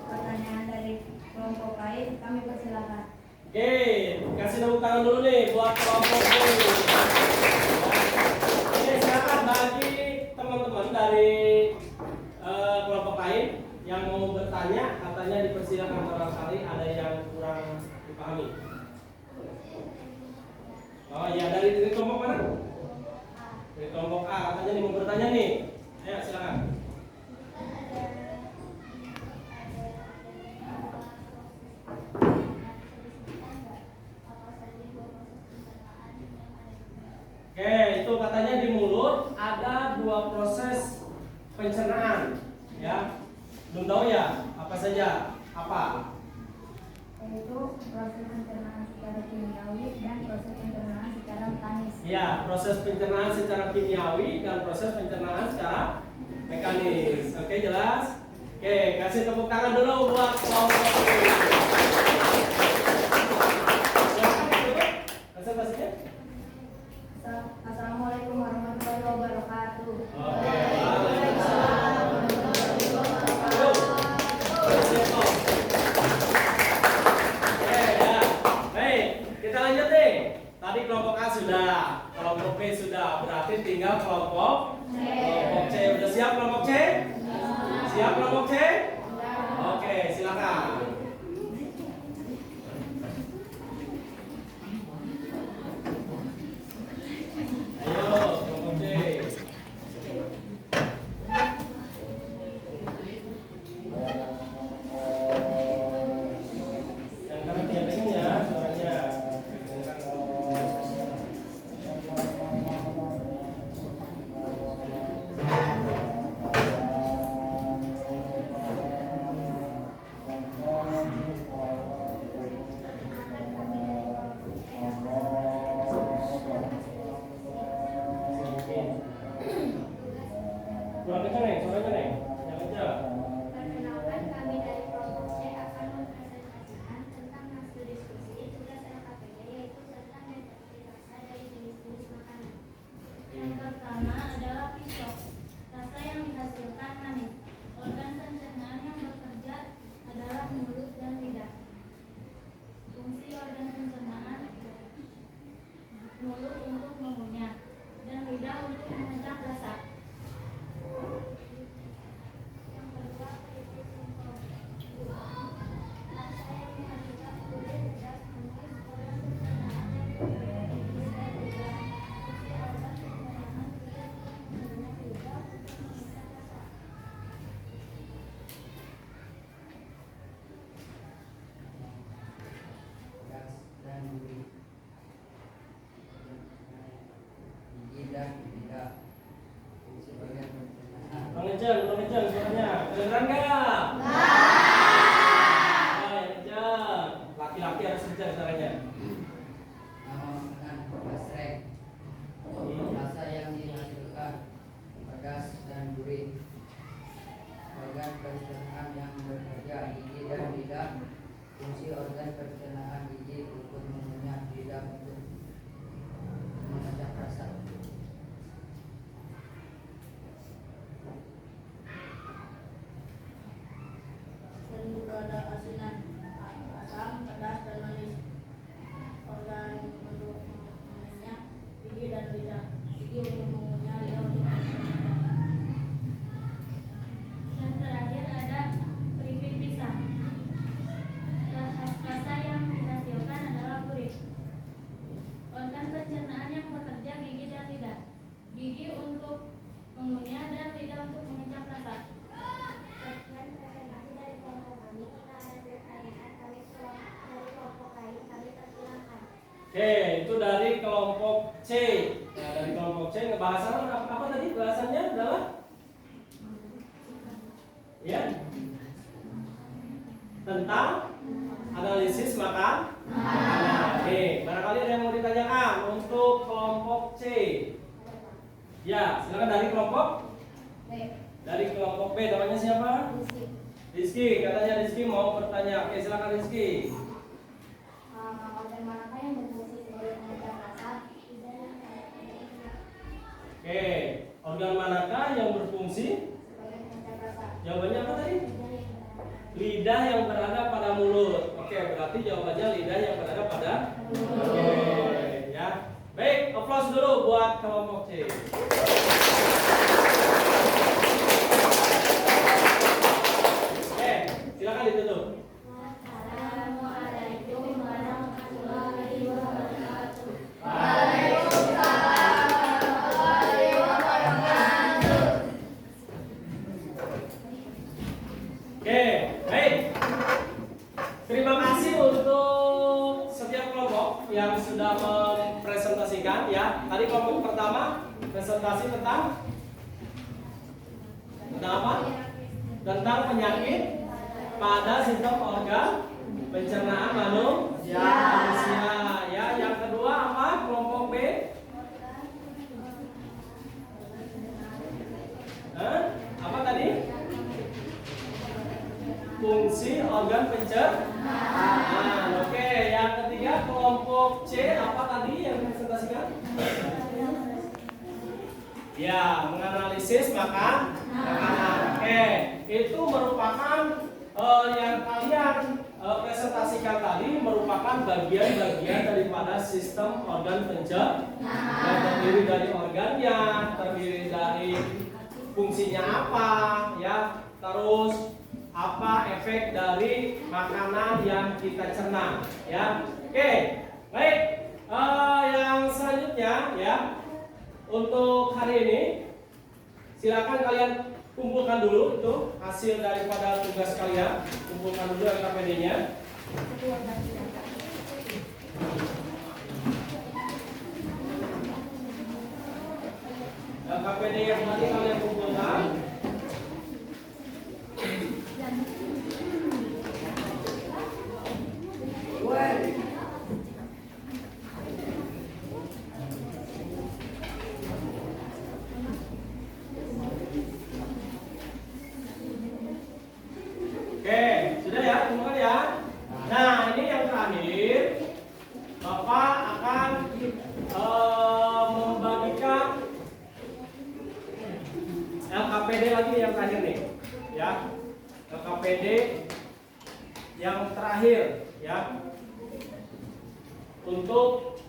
pertanyaan dari kelompok lain, kami persilakan. Oke, kasih tepuk tangan dulu nih buat kelompok B. Oke, silakan bagi teman-teman dari kelompok lain yang mau bertanya, katanya dipersilakan, barangkali ada yang kurang dipahami. Oh iya, dari kelompok mana? Dari kelompok A, katanya nih mau bertanya nih. Ayo silakan. Oke, itu katanya di mulut ada 2 proses pencernaan, ya. Belum tahu ya apa saja? Apa? Yaitu proses pencernaan secara kimiawi dan proses pencernaan secara mekanis. Ya, proses pencernaan secara kimiawi dan proses pencernaan secara mekanis. Oke, jelas? Oke, kasih tepuk tangan dulu buat kelompok ini. Silakan ditutup presentasinya. Assalamualaikum warahmatullahi wabarakatuh. Oke. Kita lanjut nih. Tadi kelompok A sudah, kelompok B sudah, berarti tinggal kelompok C. Udah siap kelompok C? Siap kelompok C? Oke, silakan. Ayo, kelompok C. Yang kanan diapain ya suaranya? Kurang kencang nih, suaranya nih. Yang kencang. Perkenalkan, kami dari kelompok C akan mempresentasikan tentang hasil diskusi tugas LKPD, yaitu tentang deteksi rasa dari jenis-jenis makanan. Yang pertama adalah pisau. Rasa yang dihasilkan manis. Organ pencernaan yang bekerja adalah mulut dan lidah. Fungsi organ pencernaan: mulut untuk mengunyah dan lidah untuk mengencang rasa. Yang kedua, yaitu simptom. Rasa yang dihasilkan kulit, pedas, manis, organ pencernaan yang bekerja di lidah. Fungsi organ pencernaan kulit untuk mengunyah lidah untuk mengencang rasa. Dan gigi dan lidah. gigi untuk mengunyah lidah untuk dan terakhir ada keripik pisang. Rasa yang dihasilkan adalah gurih. Organ pencernaan yang bekerja gigi dan lidah. Gigi untuk mengunyah dan lidah untuk mengecap rasa. Sekian presentasi dari kelompok kami. Jika ada pertanyaan kami dari kelompok lain, kami persilahkan. Oke, itu dari kelompok C. Nah, dari kelompok C ngebahasan apa tadi? Bahasannya adalah ya tentang analisis makanan. Oke, barangkali ada yang mau ditanyakan untuk kelompok C. Ya, silakan dari kelompok B. Namanya siapa? Rizky. Katanya Rizky mau bertanya. Oke, silakan Rizky. Organ manakah yang berfungsi sebagai pengecat rasa? Oke, organ manakah yang berfungsi? Sebagai pengecat rasa. Jawabannya apa tadi? Lidah yang berada pada mulut. Oke, berarti jawabannya lidah yang berada pada mulut. Oke, ya. Baik, aplaus dulu buat kelompok C. Oke, silakan ditutup. Assalamualaikum warahmatullahi wabarakatuh. Oke, baik. Terima kasih untuk setiap kelompok yang sudah mempresentasikan ya. Tadi kelompok pertama presentasi tentang apa? Tentang penyakit pada sistem organ pencernaan manusia. Ya, yang kedua apa? Kelompok B. Apa tadi? Fungsi organ pencernaan. Oke, yang ketiga kelompok C apa tadi yang dipresentasikan? Ya, menganalisis makanan. Oke, itu merupakan yang kalian presentasikan tadi merupakan bagian-bagian daripada sistem organ pencernaan. Yang terdiri dari organnya, terdiri dari fungsinya apa, ya, terus apa efek dari makanan yang kita cerna, ya. Oke, baik. Yang selanjutnya, ya, untuk hari ini, silakan kalian kumpulkan dulu itu hasil daripada tugas kalian, kumpulkan dulu LKPD-nya. LKPD yang nanti kalian kumpulkan. Oke, sudah ya, kumpulkan ya. Nah, ini yang terakhir, Bapak akan membagikan LKPD lagi yang terakhir nih, ya. LKPD yang terakhir, ya, untuk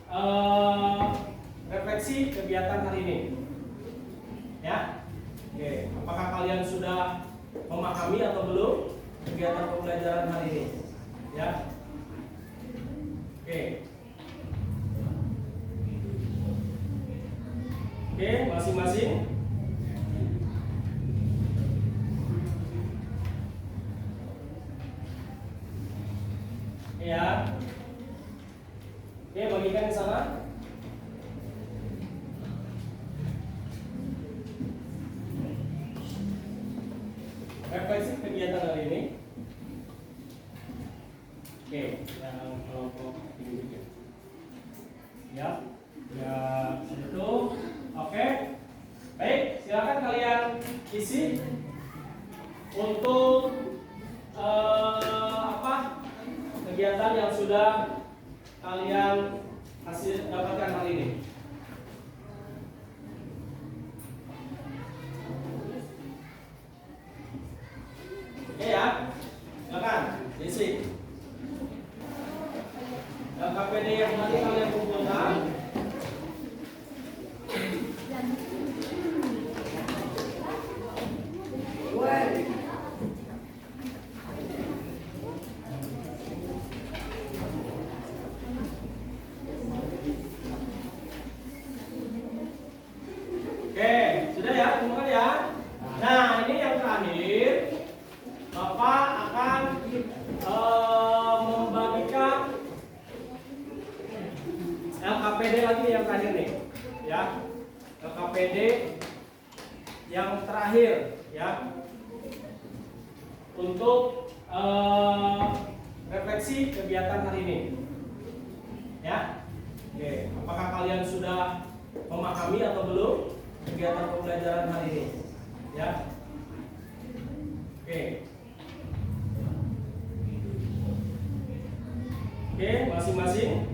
refleksi kegiatan hari ini, ya. Oke, apakah kalian sudah memahami atau belum kegiatan pembelajaran hari ini, ya? Oke. Oke, masing-masing. Ya. Oke, bagikan di sana. Refleksi kegiatan hari ini. Oke, yang kelompok ini juga. Ya, ya itu. Oke, baik. Silakan kalian isi untuk kegiatan yang sudah kalian hasil dapatkan hari ini. Oke ya, silakan isi. LKPD yang nanti kalian kumpulkan. yang terakhir nih, ya. LKPD yang terakhir, ya. Untuk refleksi kegiatan hari ini, ya. Oke, apakah kalian sudah memahami atau belum kegiatan pembelajaran hari ini, ya? Oke. Oke, masing-masing.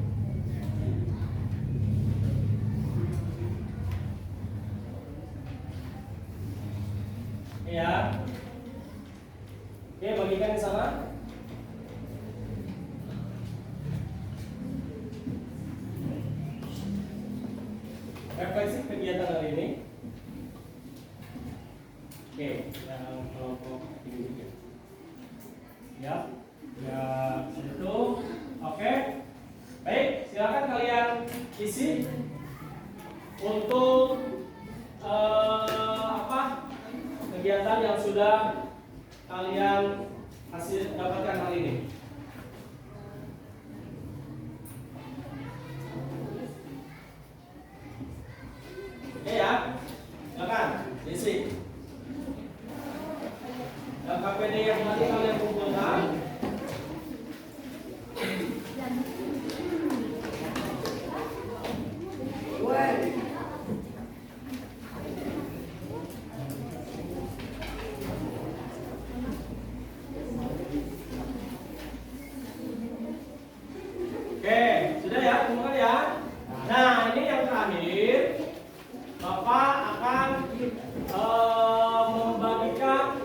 Ya. Oke, bagikan di sana. Refleksi kegiatan hari ini. Oke, yang kelompok ini juga. Ya, ya itu. Oke, baik. Silakan kalian isi untuk kegiatan yang sudah kalian dapatkan hari ini. Oke ya, silakan isi. LKPD yang tadi kalian kumpulkan. Oke, sudah ya, teman-teman ya. Nah, ini yang terakhir. Bapak akan membagikan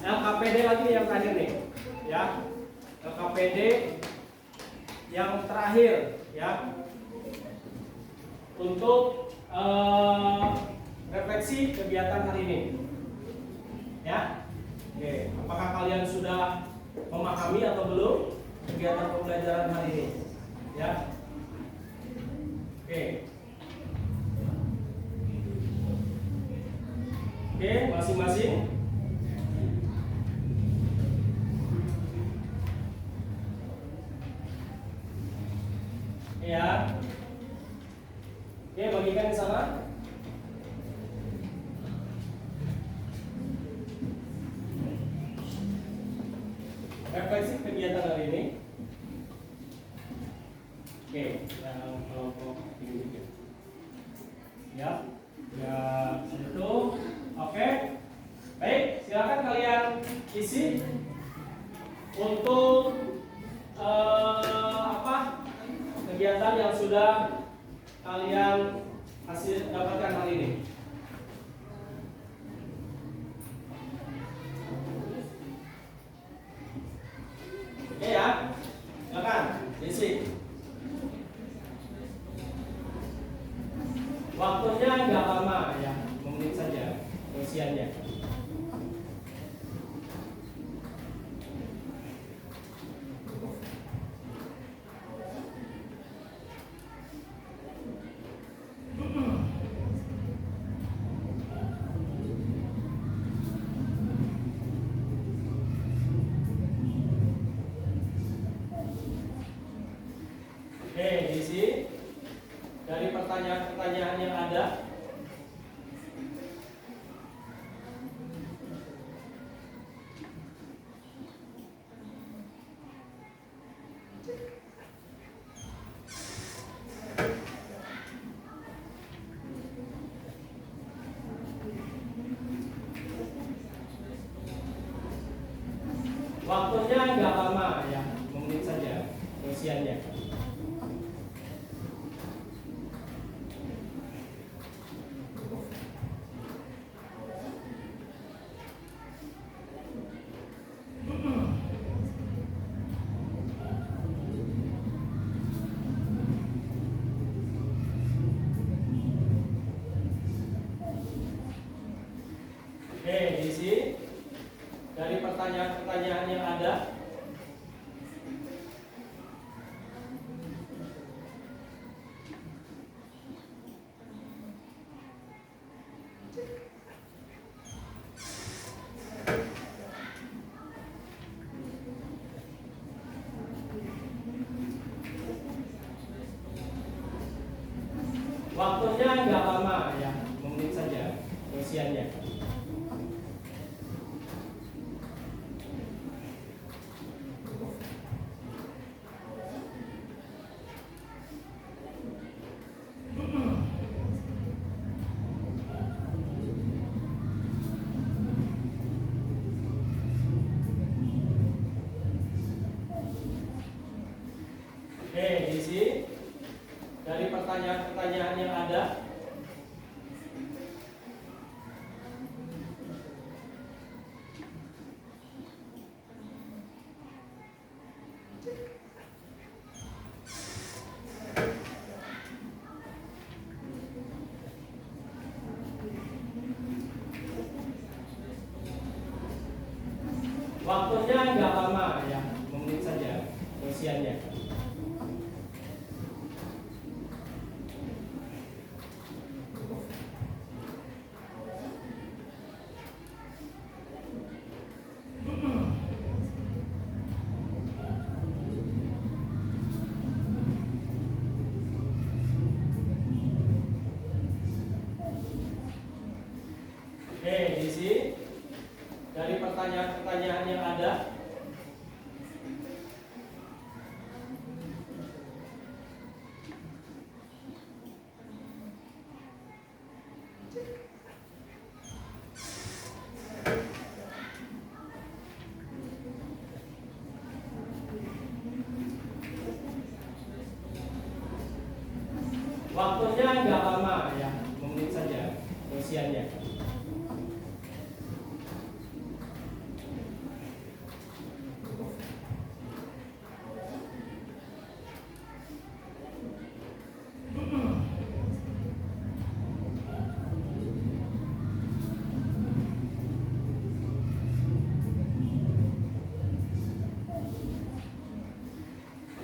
LKPD lagi yang terakhir nih, ya. LKPD yang terakhir, ya. Untuk refleksi kegiatan hari ini, ya. Oke, apakah kalian sudah memahami atau belum kegiatan pembelajaran hari ini, ya? Oke. Oke, masing-masing. Ya. Oke, bagikan di sana. Refleksi kegiatan hari ini. Oke, yang kelompok ini juga. Ya, ya itu. Oke, baik. Silakan kalian isi untuk kegiatan yang sudah kalian dapatkan hari ini. Oke ya, silakan isi. Waktunya nggak lama ya, 5 menit saja isiannya. Oke, isi dari pertanyaan-pertanyaan yang ada. Waktunya nggak lama ya, 5 menit saja isiannya. Oke, isi dari pertanyaan-pertanyaan yang ada. Waktunya nggak lama ya, 5 menit saja pengisiannya. Oke, isi dari pertanyaan-pertanyaan yang ada. Waktunya nggak lama ya, 5 menit saja pengisiannya. Oke, isi dari pertanyaan-pertanyaan yang ada. Waktunya nggak lama ya, 5 menit saja pengisiannya.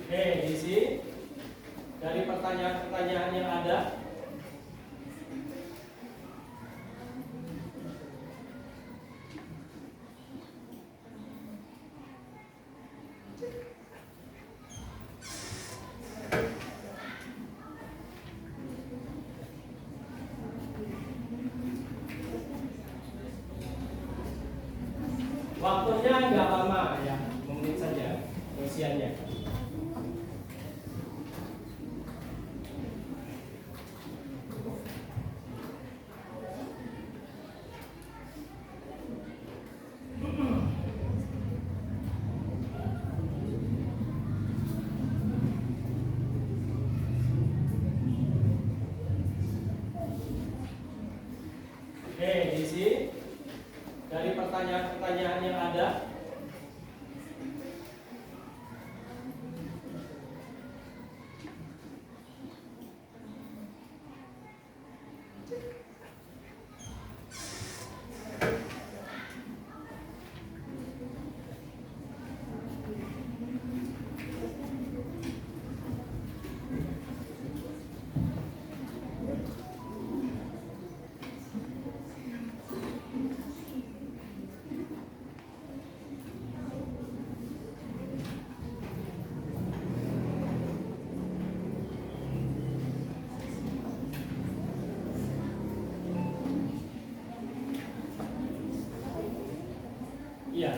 Oke, isi dari pertanyaan-pertanyaan yang ada. Waktunya nggak lama ya, 5 menit saja pengisiannya. Oke, isi dari pertanyaan-pertanyaan yang ada. Iya.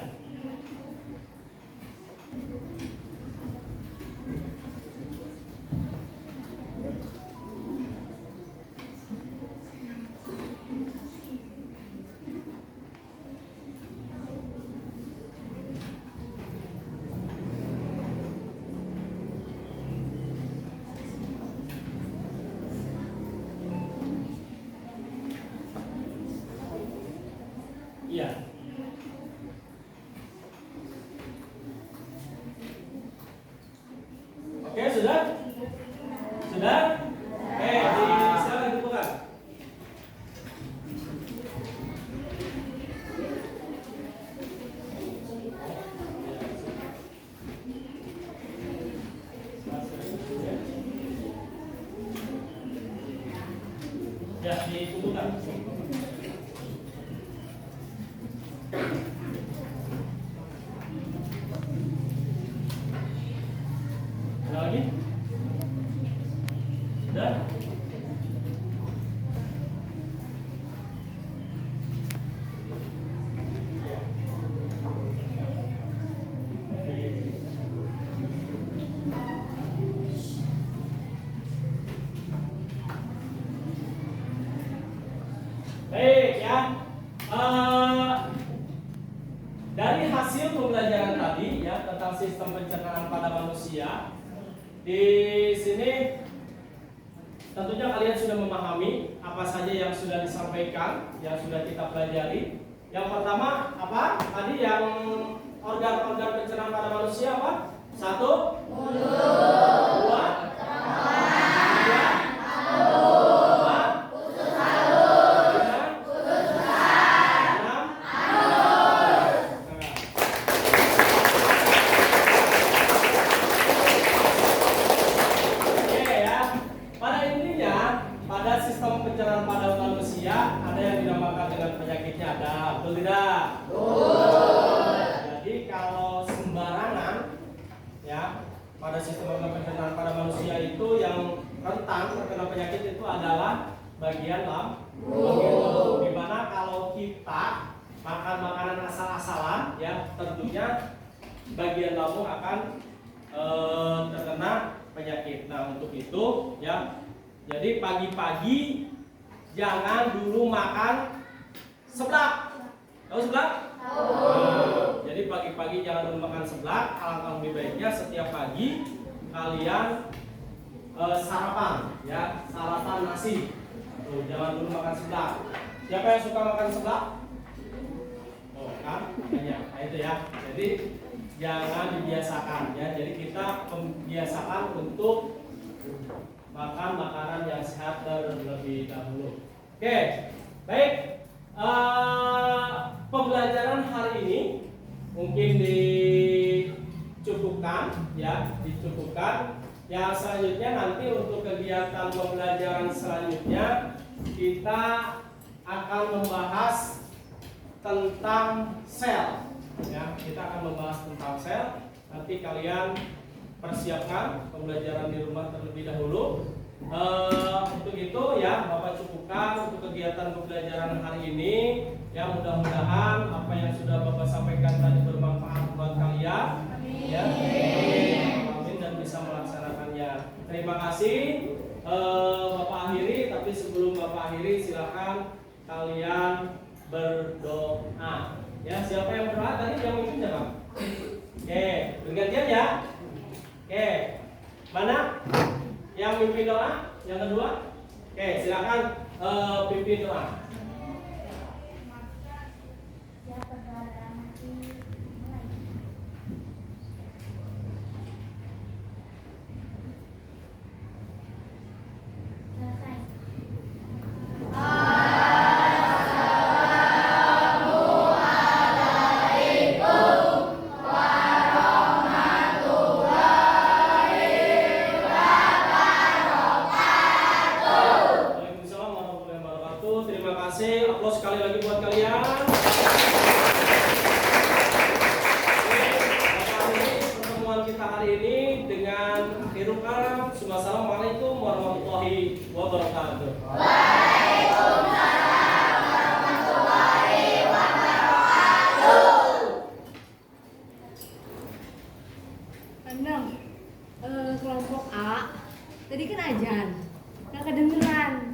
Iya. Oke, sudah? Sudah? Oke, silakan dibuka. Ya, dibuka. Ada lagi? Sudah? ya. Dari hasil pembelajaran tadi ya tentang sistem pencernaan pada manusia, di sini tentunya kalian sudah memahami apa saja yang sudah disampaikan, yang sudah kita pelajari. Yang pertama apa? Tadi yang organ-organ pencernaan pada manusia apa? 1, mulut. 2, tiga, empat, usus halus. 5, usus besar. 6, halus. Oke ya. Pada intinya, pada sistem pencernaan pada manusia ada yang dinamakan dengan penyakit nyadar, betul tidak? Betul. Jadi kalau sembarangan ya pada sistem organ pencernaan pada manusia itu yang rentan terkena penyakit itu adalah bagian lambung. Di mana kalau kita makan makanan asal-asalan ya tentunya bagian lambung akan terkena penyakit. Nah untuk itu ya jadi pagi-pagi jangan dulu makan seblak. Tahu seblak? Jadi pagi-pagi jangan dulu makan seblak. Alangkah lebih baiknya setiap pagi kalian sarapan ya, sarapan nasi. Tuh, jangan dulu makan seblak. Siapa yang suka makan seblak? Oh kan, banyak. Nah itu ya. Jadi jangan dibiasakan ya. Jadi kita membiasakan untuk makan makanan yang sehat terlebih dahulu. Oke, baik. Pembelajaran hari ini mungkin dicukupkan ya, dicukupkan. Yang selanjutnya nanti untuk kegiatan pembelajaran selanjutnya kita akan membahas tentang sel ya, kita akan membahas tentang sel. Nanti kalian persiapkan pembelajaran di rumah terlebih dahulu. Untuk itu ya Bapak cukupkan untuk kegiatan pembelajaran hari ini ya, mudah-mudahan apa yang sudah Bapak sampaikan tadi bermanfaat buat kalian. Amin. Ya, amin, dan bisa melaksanakannya. Terima kasih. Bapak akhiri, tapi sebelum Bapak akhiri silakan kalian berdoa. Ya, siapa yang berdoa tadi yang mimpin Pak? Oke, bergantian ya. Oke, mana yang pimpin doa? Yang kedua? Oke, silakan pimpin doa. Aplaus sekali lagi buat kalian. Oke, pertemuan kita hari ini dengan akhirul kalam. Assalamualaikum warahmatullahi wabarakatuh. Waalaikumsalam warahmatullahi wabarakatuh. 6 kelompok A tadi kan ajan nggak kedengeran.